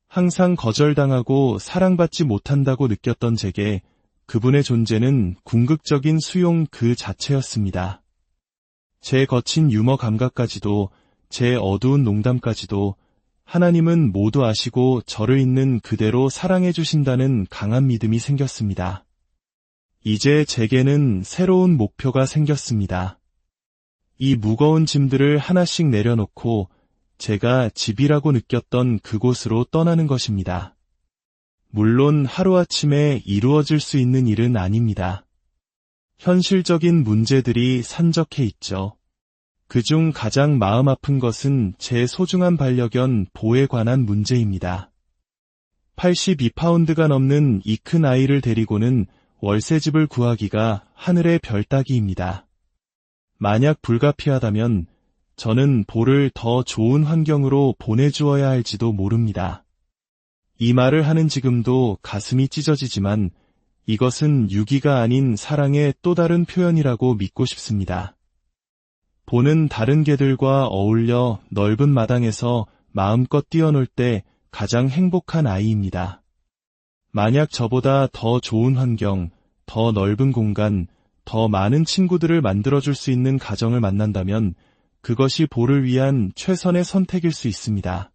항상 거절당하고 사랑받지 못한다고 느꼈던 제게 그분의 존재는 궁극적인 수용 그 자체였습니다. 제 거친 유머 감각까지도, 제 어두운 농담까지도 하나님은 모두 아시고 저를 있는 그대로 사랑해 주신다는 강한 믿음이 생겼습니다. 이제 제게는 새로운 목표가 생겼습니다. 이 무거운 짐들을 하나씩 내려놓고 제가 집이라고 느꼈던 그곳으로 떠나는 것입니다. 물론 하루아침에 이루어질 수 있는 일은 아닙니다. 현실적인 문제들이 산적해 있죠. 그중 가장 마음 아픈 것은 제 소중한 반려견 보에 관한 문제입니다. 82파운드가 넘는 이 큰 아이를 데리고는 월세집을 구하기가 하늘의 별 따기입니다. 만약 불가피하다면 저는 보를 더 좋은 환경으로 보내주어야 할지도 모릅니다. 이 말을 하는 지금도 가슴이 찢어지지만 이것은 유기가 아닌 사랑의 또 다른 표현이라고 믿고 싶습니다. 보는 다른 개들과 어울려 넓은 마당에서 마음껏 뛰어놀 때 가장 행복한 아이입니다. 만약 저보다 더 좋은 환경, 더 넓은 공간, 더 많은 친구들을 만들어줄 수 있는 가정을 만난다면 그것이 보를 위한 최선의 선택일 수 있습니다.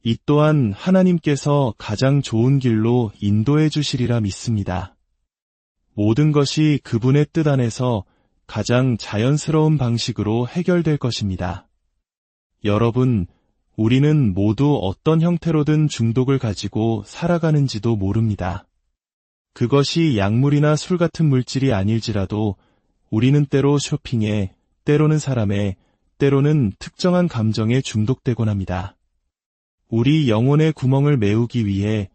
이 또한 하나님께서 가장 좋은 길로 인도해 주시리라 믿습니다. 모든 것이 그분의 뜻 안에서 가장 자연스러운 방식으로 해결될 것입니다. 여러분, 우리는 모두 어떤 형태로든 중독을 가지고 살아가는지도 모릅니다. 그것이 약물이나 술 같은 물질이 아닐지라도 우리는 때로 쇼핑에, 때로는 사람에, 때로는 특정한 감정에 중독되곤 합니다. 우리 영혼의 구멍을 메우기 위해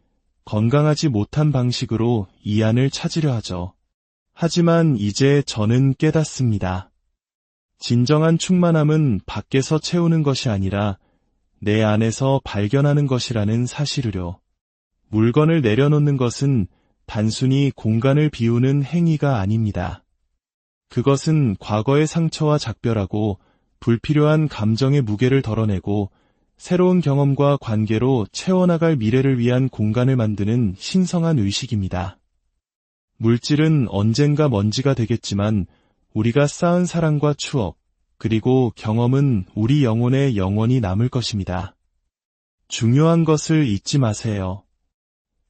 건강하지 못한 방식으로 이 안을 찾으려 하죠. 하지만 이제 저는 깨닫습니다. 진정한 충만함은 밖에서 채우는 것이 아니라 내 안에서 발견하는 것이라는 사실을요. 물건을 내려놓는 것은 단순히 공간을 비우는 행위가 아닙니다. 그것은 과거의 상처와 작별하고 불필요한 감정의 무게를 덜어내고 새로운 경험과 관계로 채워나갈 미래를 위한 공간을 만드는 신성한 의식입니다. 물질은 언젠가 먼지가 되겠지만 우리가 쌓은 사랑과 추억, 그리고 경험은 우리 영혼에 영원히 남을 것입니다. 중요한 것을 잊지 마세요.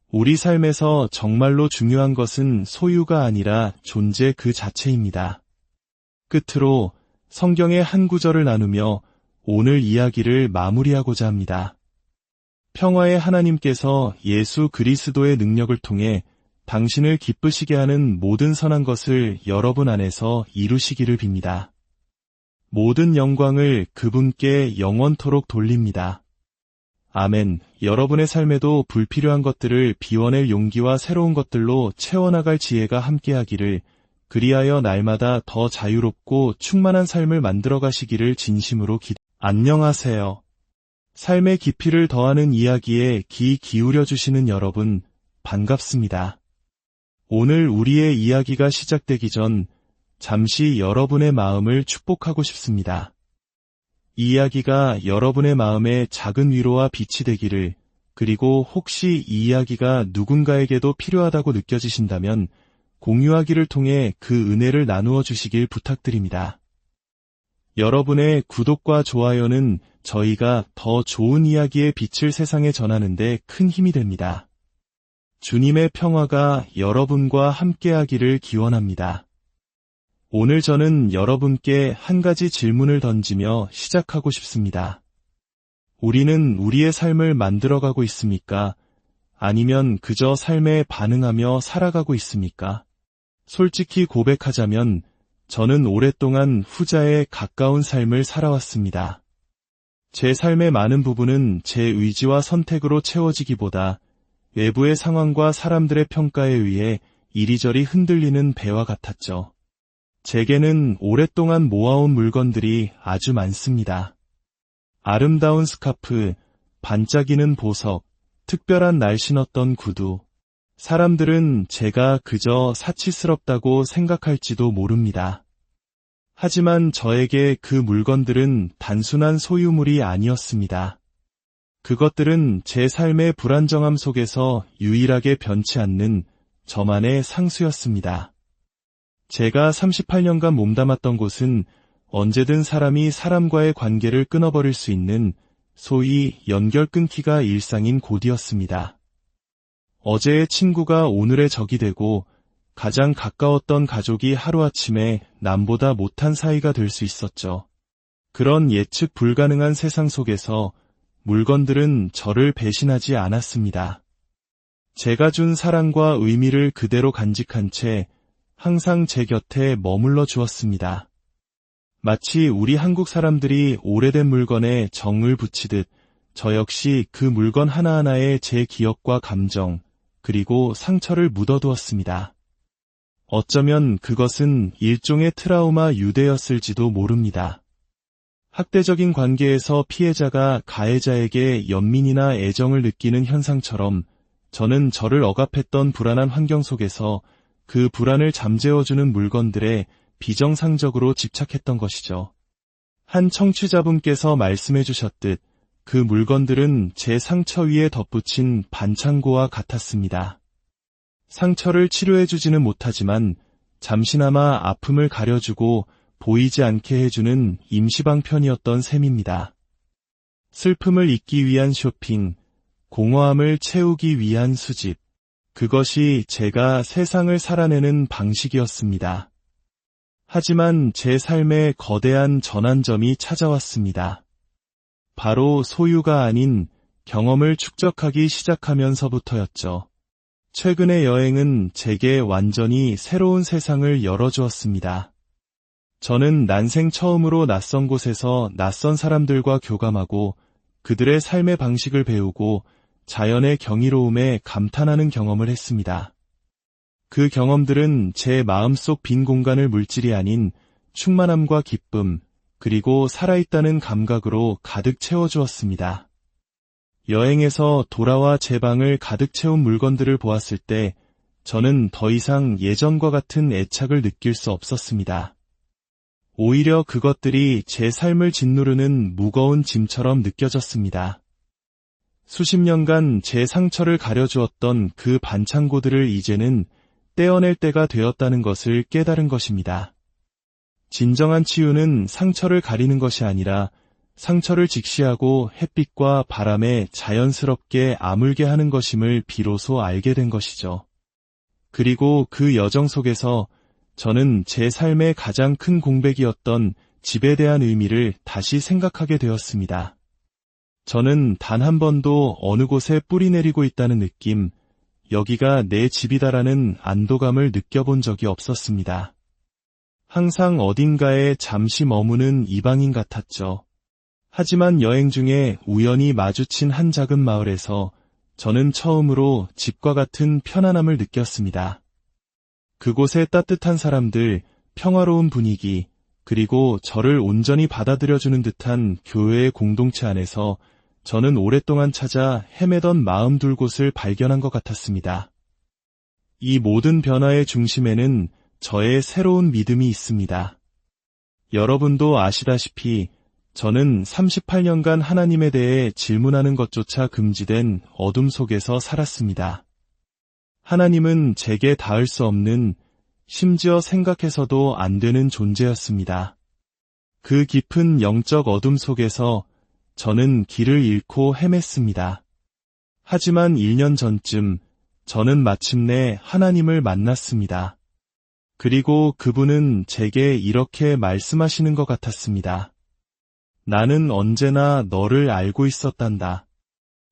우리 삶에서 정말로 중요한 것은 소유가 아니라 존재 그 자체입니다. 끝으로 성경의 한 구절을 나누며 오늘 이야기를 마무리하고자 합니다. 평화의 하나님께서 예수 그리스도의 능력을 통해 당신을 기쁘시게 하는 모든 선한 것을 여러분 안에서 이루시기를 빕니다. 모든 영광을 그분께 영원토록 돌립니다. 아멘. 여러분의 삶에도 불필요한 것들을 비워낼 용기와 새로운 것들로 채워나갈 지혜가 함께하기를, 그리하여 날마다 더 자유롭고 충만한 삶을 만들어 가시기를 진심으로 안녕하세요. 삶의 깊이를 더하는 이야기에 귀 기울여 주시는 여러분, 반갑습니다. 오늘 우리의 이야기가 시작되기 전 잠시 여러분의 마음을 축복하고 싶습니다. 이 이야기가 여러분의 마음에 작은 위로와 빛이 되기를, 그리고 혹시 이 이야기가 누군가에게도 필요하다고 느껴지신다면 공유하기를 통해 그 은혜를 나누어 주시길 부탁드립니다. 여러분의 구독과 좋아요는 저희가 더 좋은 이야기의 빛을 세상에 전하는 데 큰 힘이 됩니다. 주님의 평화가 여러분과 함께하기를 기원합니다. 오늘 저는 여러분께 한 가지 질문을 던지며 시작하고 싶습니다. 우리는 우리의 삶을 만들어가고 있습니까? 아니면 그저 삶에 반응하며 살아가고 있습니까? 솔직히 고백하자면 저는 오랫동안 후자에 가까운 삶을 살아왔습니다. 제 삶의 많은 부분은 제 의지와 선택으로 채워지기보다 외부의 상황과 사람들의 평가에 의해 이리저리 흔들리는 배와 같았죠. 제게는 오랫동안 모아온 물건들이 아주 많습니다. 아름다운 스카프, 반짝이는 보석, 특별한 날 신었던 구두. 사람들은 제가 그저 사치스럽다고 생각할지도 모릅니다. 하지만 저에게 그 물건들은 단순한 소유물이 아니었습니다. 그것들은 제 삶의 불안정함 속에서 유일하게 변치 않는 저만의 상수였습니다. 제가 38년간 몸담았던 곳은 언제든 사람이 사람과의 관계를 끊어버릴 수 있는 소위 연결 끊기가 일상인 곳이었습니다. 어제의 친구가 오늘의 적이 되고 가장 가까웠던 가족이 하루아침에 남보다 못한 사이가 될 수 있었죠. 그런 예측 불가능한 세상 속에서 물건들은 저를 배신하지 않았습니다. 제가 준 사랑과 의미를 그대로 간직한 채 항상 제 곁에 머물러 주었습니다. 마치 우리 한국 사람들이 오래된 물건에 정을 붙이듯 저 역시 그 물건 하나하나에 제 기억과 감정, 그리고 상처를 묻어두었습니다. 어쩌면 그것은 일종의 트라우마 유대였을지도 모릅니다. 학대적인 관계에서 피해자가 가해자에게 연민이나 애정을 느끼는 현상처럼 저는 저를 억압했던 불안한 환경 속에서 그 불안을 잠재워주는 물건들에 비정상적으로 집착했던 것이죠. 한 청취자분께서 말씀해 주셨듯 그 물건들은 제 상처 위에 덧붙인 반창고와 같았습니다. 상처를 치료해주지는 못하지만 잠시나마 아픔을 가려주고 보이지 않게 해주는 임시방편이었던 셈입니다. 슬픔을 잊기 위한 쇼핑, 공허함을 채우기 위한 수집, 그것이 제가 세상을 살아내는 방식이었습니다. 하지만 제 삶에 거대한 전환점이 찾아왔습니다. 바로 소유가 아닌 경험을 축적하기 시작하면서부터였죠. 최근의 여행은 제게 완전히 새로운 세상을 열어주었습니다. 저는 난생 처음으로 낯선 곳에서 낯선 사람들과 교감하고 그들의 삶의 방식을 배우고 자연의 경이로움에 감탄하는 경험을 했습니다. 그 경험들은 제 마음속 빈 공간을 물질이 아닌 충만함과 기쁨, 그리고 살아있다는 감각으로 가득 채워주었습니다. 여행에서 돌아와 제 방을 가득 채운 물건들을 보았을 때 저는 더 이상 예전과 같은 애착을 느낄 수 없었습니다. 오히려 그것들이 제 삶을 짓누르는 무거운 짐처럼 느껴졌습니다. 수십 년간 제 상처를 가려주었던 그 반창고들을 이제는 떼어낼 때가 되었다는 것을 깨달은 것입니다. 진정한 치유는 상처를 가리는 것이 아니라 상처를 직시하고 햇빛과 바람에 자연스럽게 아물게 하는 것임을 비로소 알게 된 것이죠. 그리고 그 여정 속에서 저는 제 삶의 가장 큰 공백이었던 집에 대한 의미를 다시 생각하게 되었습니다. 저는 단 한 번도 어느 곳에 뿌리 내리고 있다는 느낌, 여기가 내 집이다라는 안도감을 느껴본 적이 없었습니다. 항상 어딘가에 잠시 머무는 이방인 같았죠. 하지만 여행 중에 우연히 마주친 한 작은 마을에서 저는 처음으로 집과 같은 편안함을 느꼈습니다. 그곳의 따뜻한 사람들, 평화로운 분위기, 그리고 저를 온전히 받아들여주는 듯한 교회의 공동체 안에서 저는 오랫동안 찾아 헤매던 마음 둘 곳을 발견한 것 같았습니다. 이 모든 변화의 중심에는 저의 새로운 믿음이 있습니다. 여러분도 아시다시피 저는 38년간 하나님에 대해 질문하는 것조차 금지된 어둠 속에서 살았습니다. 하나님은 제게 닿을 수 없는, 심지어 생각해서도 안 되는 존재였습니다. 그 깊은 영적 어둠 속에서 저는 길을 잃고 헤맸습니다. 하지만 1년 전쯤 저는 마침내 하나님을 만났습니다. 그리고 그분은 제게 이렇게 말씀하시는 것 같았습니다. 나는 언제나 너를 알고 있었단다.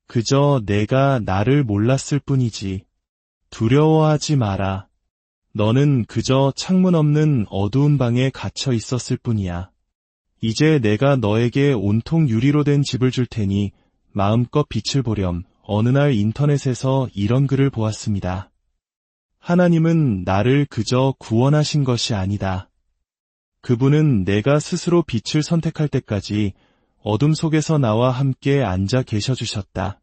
그저 내가 나를 몰랐을 뿐이지. 두려워하지 마라. 너는 그저 창문 없는 어두운 방에 갇혀 있었을 뿐이야. 이제 내가 너에게 온통 유리로 된 집을 줄 테니 마음껏 빛을 보렴. 어느 날 인터넷에서 이런 글을 보았습니다. 하나님은 나를 그저 구원하신 것이 아니다. 그분은 내가 스스로 빛을 선택할 때까지 어둠 속에서 나와 함께 앉아 계셔 주셨다.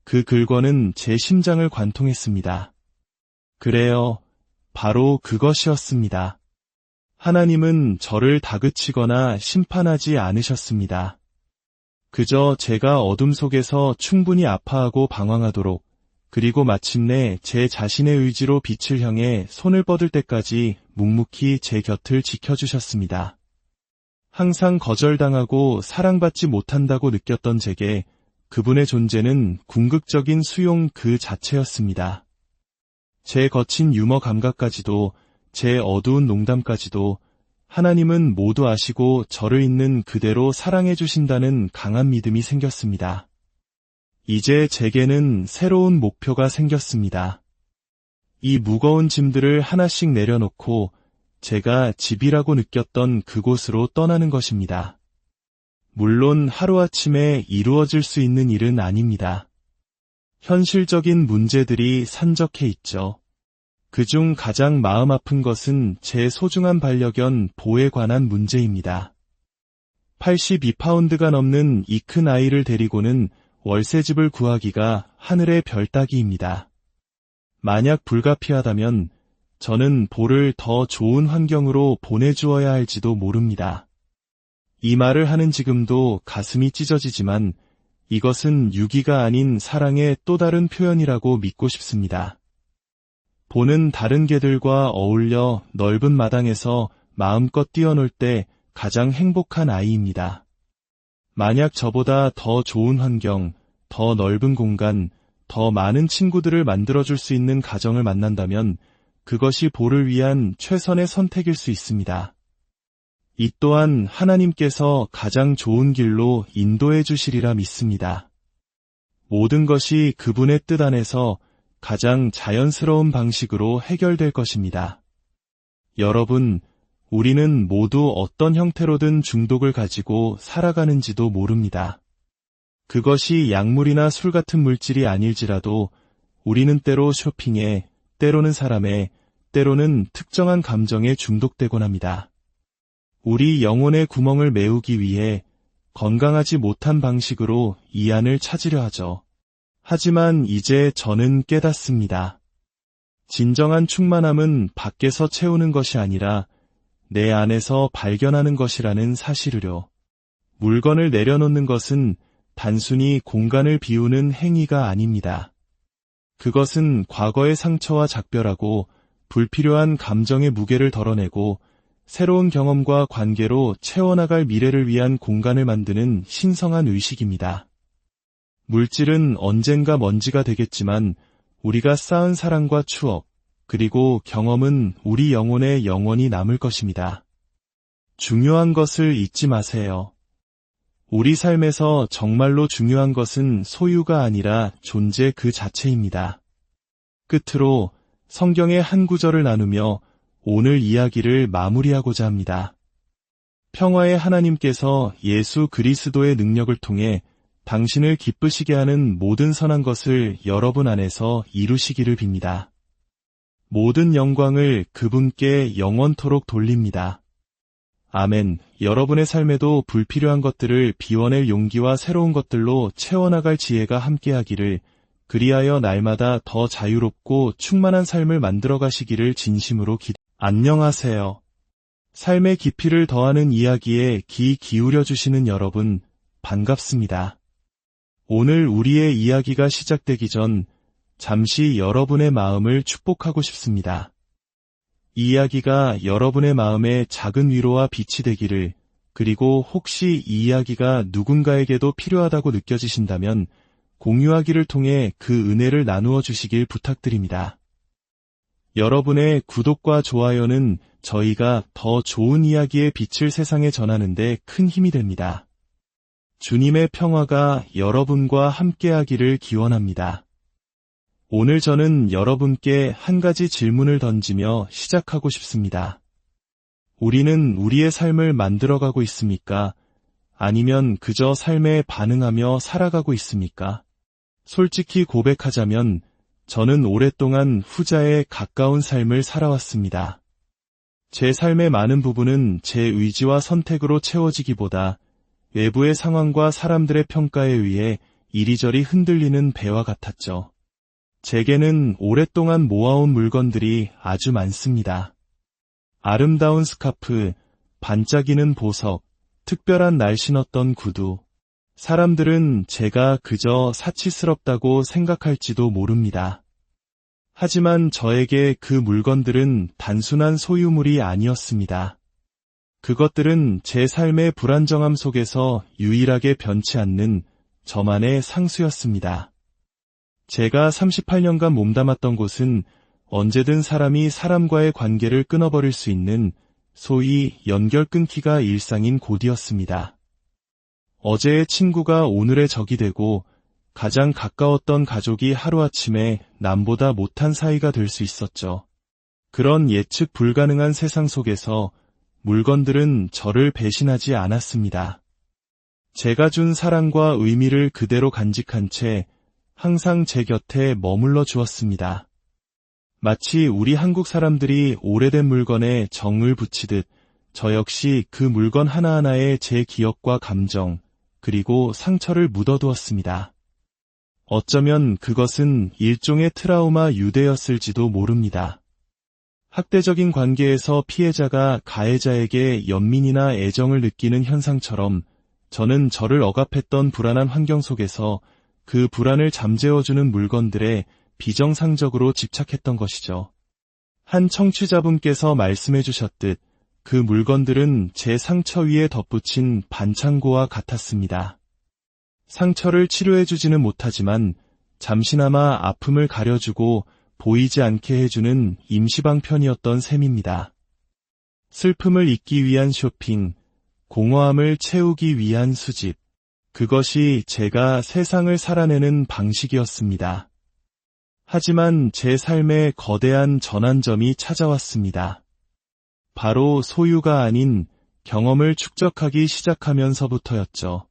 그 글권은 제 심장을 관통했습니다. 그래요. 바로 그것이었습니다. 하나님은 저를 다그치거나 심판하지 않으셨습니다. 그저 제가 어둠 속에서 충분히 아파하고 방황하도록, 그리고 마침내 제 자신의 의지로 빛을 향해 손을 뻗을 때까지 묵묵히 제 곁을 지켜주셨습니다. 항상 거절당하고 사랑받지 못한다고 느꼈던 제게 그분의 존재는 궁극적인 수용 그 자체였습니다. 제 거친 유머 감각까지도, 제 어두운 농담까지도 하나님은 모두 아시고 저를 있는 그대로 사랑해 주신다는 강한 믿음이 생겼습니다. 이제 제게는 새로운 목표가 생겼습니다. 이 무거운 짐들을 하나씩 내려놓고 제가 집이라고 느꼈던 그곳으로 떠나는 것입니다. 물론 하루아침에 이루어질 수 있는 일은 아닙니다. 현실적인 문제들이 산적해 있죠. 그중 가장 마음 아픈 것은 제 소중한 반려견 보에 관한 문제입니다. 82파운드가 넘는 이 큰 아이를 데리고는 월세집을 구하기가 하늘의 별 따기입니다. 만약 불가피하다면 저는 보를 더 좋은 환경으로 보내주어야 할지도 모릅니다. 이 말을 하는 지금도 가슴이 찢어지지만 이것은 유기가 아닌 사랑의 또 다른 표현이라고 믿고 싶습니다. 보는 다른 개들과 어울려 넓은 마당에서 마음껏 뛰어놀 때 가장 행복한 아이입니다. 만약 저보다 더 좋은 환경, 더 넓은 공간, 더 많은 친구들을 만들어줄 수 있는 가정을 만난다면 그것이 보를 위한 최선의 선택일 수 있습니다. 이 또한 하나님께서 가장 좋은 길로 인도해 주시리라 믿습니다. 모든 것이 그분의 뜻 안에서 가장 자연스러운 방식으로 해결될 것입니다. 여러분, 우리는 모두 어떤 형태로든 중독을 가지고 살아가는지도 모릅니다. 그것이 약물이나 술 같은 물질이 아닐지라도 우리는 때로 쇼핑에, 때로는 사람에, 때로는 특정한 감정에 중독되곤 합니다. 우리 영혼의 구멍을 메우기 위해 건강하지 못한 방식으로 이 안을 찾으려 하죠. 하지만 이제 저는 깨닫습니다. 진정한 충만함은 밖에서 채우는 것이 아니라 내 안에서 발견하는 것이라는 사실을요. 물건을 내려놓는 것은 단순히 공간을 비우는 행위가 아닙니다. 그것은 과거의 상처와 작별하고 불필요한 감정의 무게를 덜어내고 새로운 경험과 관계로 채워나갈 미래를 위한 공간을 만드는 신성한 의식입니다. 물질은 언젠가 먼지가 되겠지만 우리가 쌓은 사랑과 추억, 그리고 경험은 우리 영혼에 영원히 남을 것입니다. 중요한 것을 잊지 마세요. 우리 삶에서 정말로 중요한 것은 소유가 아니라 존재 그 자체입니다. 끝으로 성경의 한 구절을 나누며 오늘 이야기를 마무리하고자 합니다. 평화의 하나님께서 예수 그리스도의 능력을 통해 당신을 기쁘시게 하는 모든 선한 것을 여러분 안에서 이루시기를 빕니다. 모든 영광을 그분께 영원토록 돌립니다. 아멘. 여러분의 삶에도 불필요한 것들을 비워낼 용기와 새로운 것들로 채워나갈 지혜가 함께하기를, 그리하여 날마다 더 자유롭고 충만한 삶을 만들어 가시기를 진심으로 안녕하세요. 삶의 깊이를 더하는 이야기에 귀 기울여 주시는 여러분, 반갑습니다. 오늘 우리의 이야기가 시작되기 전 잠시 여러분의 마음을 축복하고 싶습니다. 이 이야기가 여러분의 마음에 작은 위로와 빛이 되기를, 그리고 혹시 이 이야기가 누군가에게도 필요하다고 느껴지신다면 공유하기를 통해 그 은혜를 나누어 주시길 부탁드립니다. 여러분의 구독과 좋아요는 저희가 더 좋은 이야기의 빛을 세상에 전하는 데 큰 힘이 됩니다. 주님의 평화가 여러분과 함께하기를 기원합니다. 오늘 저는 여러분께 한 가지 질문을 던지며 시작하고 싶습니다. 우리는 우리의 삶을 만들어가고 있습니까? 아니면 그저 삶에 반응하며 살아가고 있습니까? 솔직히 고백하자면 저는 오랫동안 후자에 가까운 삶을 살아왔습니다. 제 삶의 많은 부분은 제 의지와 선택으로 채워지기보다 외부의 상황과 사람들의 평가에 의해 이리저리 흔들리는 배와 같았죠. 제게는 오랫동안 모아온 물건들이 아주 많습니다. 아름다운 스카프, 반짝이는 보석, 특별한 날 신었던 구두. 사람들은 제가 그저 사치스럽다고 생각할지도 모릅니다. 하지만 저에게 그 물건들은 단순한 소유물이 아니었습니다. 그것들은 제 삶의 불안정함 속에서 유일하게 변치 않는 저만의 상수였습니다. 제가 38년간 몸담았던 곳은 언제든 사람이 사람과의 관계를 끊어버릴 수 있는 소위 연결 끊기가 일상인 곳이었습니다. 어제의 친구가 오늘의 적이 되고 가장 가까웠던 가족이 하루아침에 남보다 못한 사이가 될 수 있었죠. 그런 예측 불가능한 세상 속에서 물건들은 저를 배신하지 않았습니다. 제가 준 사랑과 의미를 그대로 간직한 채 항상 제 곁에 머물러 주었습니다. 마치 우리 한국 사람들이 오래된 물건에 정을 붙이듯 저 역시 그 물건 하나하나에 제 기억과 감정, 그리고 상처를 묻어두었습니다. 어쩌면 그것은 일종의 트라우마 유대였을지도 모릅니다. 학대적인 관계에서 피해자가 가해자에게 연민이나 애정을 느끼는 현상처럼 저는 저를 억압했던 불안한 환경 속에서 그 불안을 잠재워주는 물건들에 비정상적으로 집착했던 것이죠. 한 청취자분께서 말씀해 주셨듯 그 물건들은 제 상처 위에 덧붙인 반창고와 같았습니다. 상처를 치료해주지는 못하지만 잠시나마 아픔을 가려주고 보이지 않게 해주는 임시방편이었던 셈입니다. 슬픔을 잊기 위한 쇼핑, 공허함을 채우기 위한 수집, 그것이 제가 세상을 살아내는 방식이었습니다. 하지만 제 삶에 거대한 전환점이 찾아왔습니다. 바로 소유가 아닌 경험을 축적하기 시작하면서부터였죠.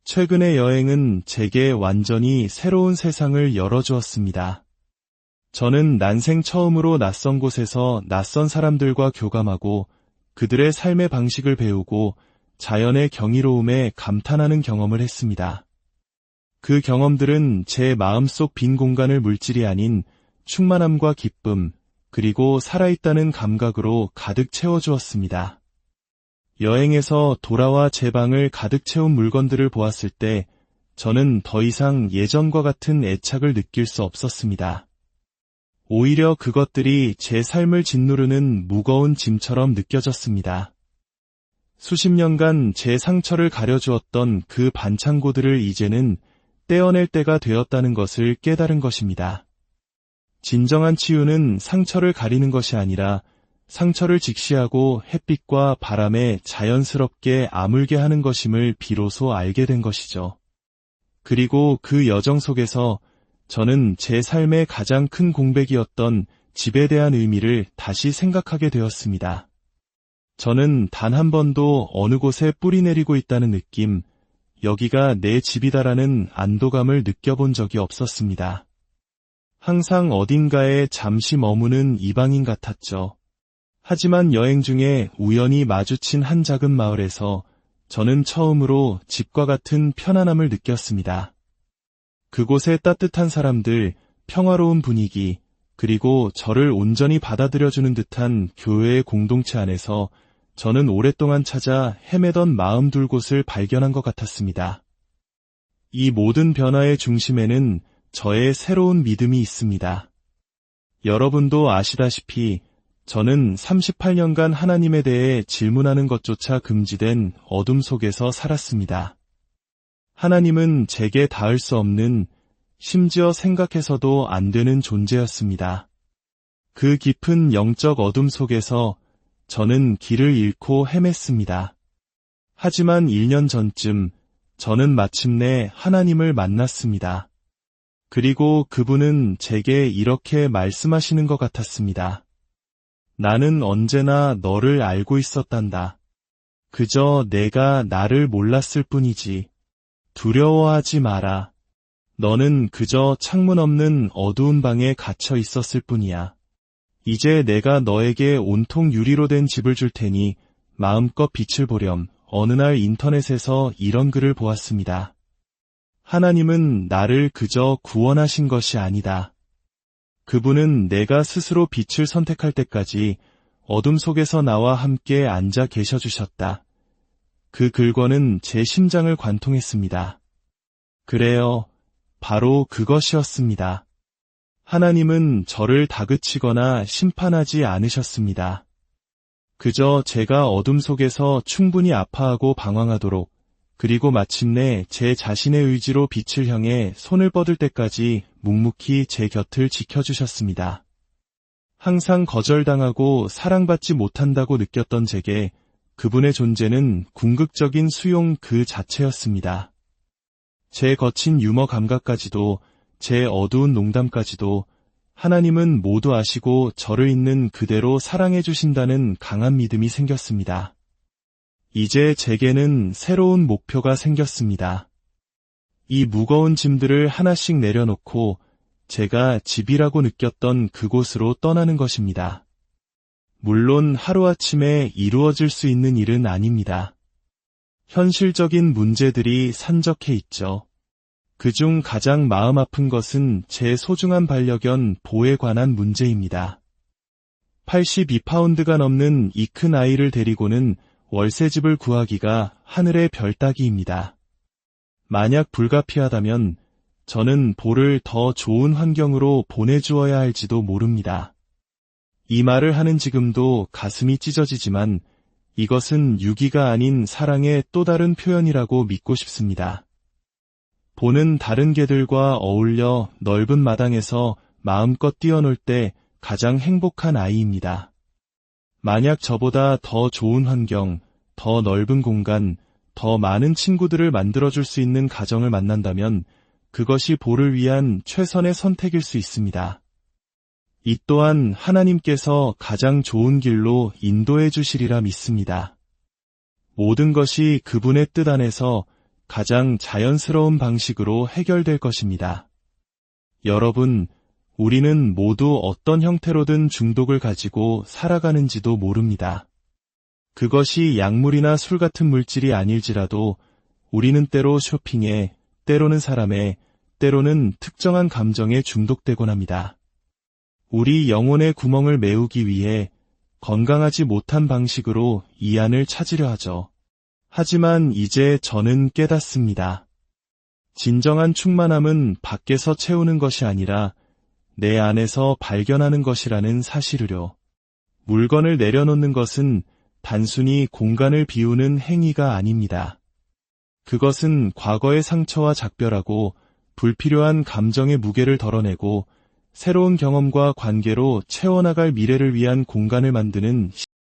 최근의 여행은 제게 완전히 새로운 세상을 열어주었습니다. 저는 난생 처음으로 낯선 곳에서 낯선 사람들과 교감하고 그들의 삶의 방식을 배우고 자연의 경이로움에 감탄하는 경험을 했습니다. 그 경험들은 제 마음속 빈 공간을 물질이 아닌 충만함과 기쁨, 그리고 살아있다는 감각으로 가득 채워주었습니다. 여행에서 돌아와 제 방을 가득 채운 물건들을 보았을 때 저는 더 이상 예전과 같은 애착을 느낄 수 없었습니다. 오히려 그것들이 제 삶을 짓누르는 무거운 짐처럼 느껴졌습니다. 수십 년간 제 상처를 가려주었던 그 반창고들을 이제는 떼어낼 때가 되었다는 것을 깨달은 것입니다. 진정한 치유는 상처를 가리는 것이 아니라 상처를 직시하고 햇빛과 바람에 자연스럽게 아물게 하는 것임을 비로소 알게 된 것이죠. 그리고 그 여정 속에서 저는 제 삶의 가장 큰 공백이었던 집에 대한 의미를 다시 생각하게 되었습니다. 저는 단 한 번도 어느 곳에 뿌리 내리고 있다는 느낌, 여기가 내 집이다라는 안도감을 느껴본 적이 없었습니다. 항상 어딘가에 잠시 머무는 이방인 같았죠. 하지만 여행 중에 우연히 마주친 한 작은 마을에서 저는 처음으로 집과 같은 편안함을 느꼈습니다. 그곳의 따뜻한 사람들, 평화로운 분위기, 그리고 저를 온전히 받아들여주는 듯한 교회의 공동체 안에서 저는 오랫동안 찾아 헤매던 마음 둘 곳을 발견한 것 같았습니다. 이 모든 변화의 중심에는 저의 새로운 믿음이 있습니다. 여러분도 아시다시피 저는 38년간 하나님에 대해 질문하는 것조차 금지된 어둠 속에서 살았습니다. 하나님은 제게 닿을 수 없는, 심지어 생각해서도 안 되는 존재였습니다. 그 깊은 영적 어둠 속에서 저는 길을 잃고 헤맸습니다. 하지만 1년 전쯤 저는 마침내 하나님을 만났습니다. 그리고 그분은 제게 이렇게 말씀하시는 것 같았습니다. 나는 언제나 너를 알고 있었단다. 그저 내가 나를 몰랐을 뿐이지. 두려워하지 마라. 너는 그저 창문 없는 어두운 방에 갇혀 있었을 뿐이야. 이제 내가 너에게 온통 유리로 된 집을 줄 테니 마음껏 빛을 보렴. 어느 날 인터넷에서 이런 글을 보았습니다. 하나님은 나를 그저 구원하신 것이 아니다. 그분은 내가 스스로 빛을 선택할 때까지 어둠 속에서 나와 함께 앉아 계셔 주셨다. 그 글권은 제 심장을 관통했습니다. 그래요. 바로 그것이었습니다. 하나님은 저를 다그치거나 심판하지 않으셨습니다. 그저 제가 어둠 속에서 충분히 아파하고 방황하도록, 그리고 마침내 제 자신의 의지로 빛을 향해 손을 뻗을 때까지 묵묵히 제 곁을 지켜주셨습니다. 항상 거절당하고 사랑받지 못한다고 느꼈던 제게 그분의 존재는 궁극적인 수용 그 자체였습니다. 제 거친 유머 감각까지도, 제 어두운 농담까지도 하나님은 모두 아시고 저를 있는 그대로 사랑해 주신다는 강한 믿음이 생겼습니다. 이제 제게는 새로운 목표가 생겼습니다. 이 무거운 짐들을 하나씩 내려놓고 제가 집이라고 느꼈던 그곳으로 떠나는 것입니다. 물론 하루아침에 이루어질 수 있는 일은 아닙니다. 현실적인 문제들이 산적해 있죠. 그중 가장 마음 아픈 것은 제 소중한 반려견 보에 관한 문제입니다. 82파운드가 넘는 이 큰 아이를 데리고는 월세집을 구하기가 하늘의 별 따기입니다. 만약 불가피하다면 저는 보를 더 좋은 환경으로 보내주어야 할지도 모릅니다. 이 말을 하는 지금도 가슴이 찢어지지만 이것은 유기가 아닌 사랑의 또 다른 표현이라고 믿고 싶습니다. 보는 다른 개들과 어울려 넓은 마당에서 마음껏 뛰어놀 때 가장 행복한 아이입니다. 만약 저보다 더 좋은 환경, 더 넓은 공간, 더 많은 친구들을 만들어줄 수 있는 가정을 만난다면 그것이 보를 위한 최선의 선택일 수 있습니다. 이 또한 하나님께서 가장 좋은 길로 인도해 주시리라 믿습니다. 모든 것이 그분의 뜻 안에서 가장 자연스러운 방식으로 해결될 것입니다. 여러분, 우리는 모두 어떤 형태로든 중독을 가지고 살아가는지도 모릅니다. 그것이 약물이나 술 같은 물질이 아닐지라도 우리는 때로 쇼핑에, 때로는 사람에, 때로는 특정한 감정에 중독되곤 합니다. 우리 영혼의 구멍을 메우기 위해 건강하지 못한 방식으로 이 안을 찾으려 하죠. 하지만 이제 저는 깨닫습니다. 진정한 충만함은 밖에서 채우는 것이 아니라 내 안에서 발견하는 것이라는 사실을요. 물건을 내려놓는 것은 단순히 공간을 비우는 행위가 아닙니다. 그것은 과거의 상처와 작별하고 불필요한 감정의 무게를 덜어내고 새로운 경험과 관계로 채워나갈 미래를 위한 공간을 만드는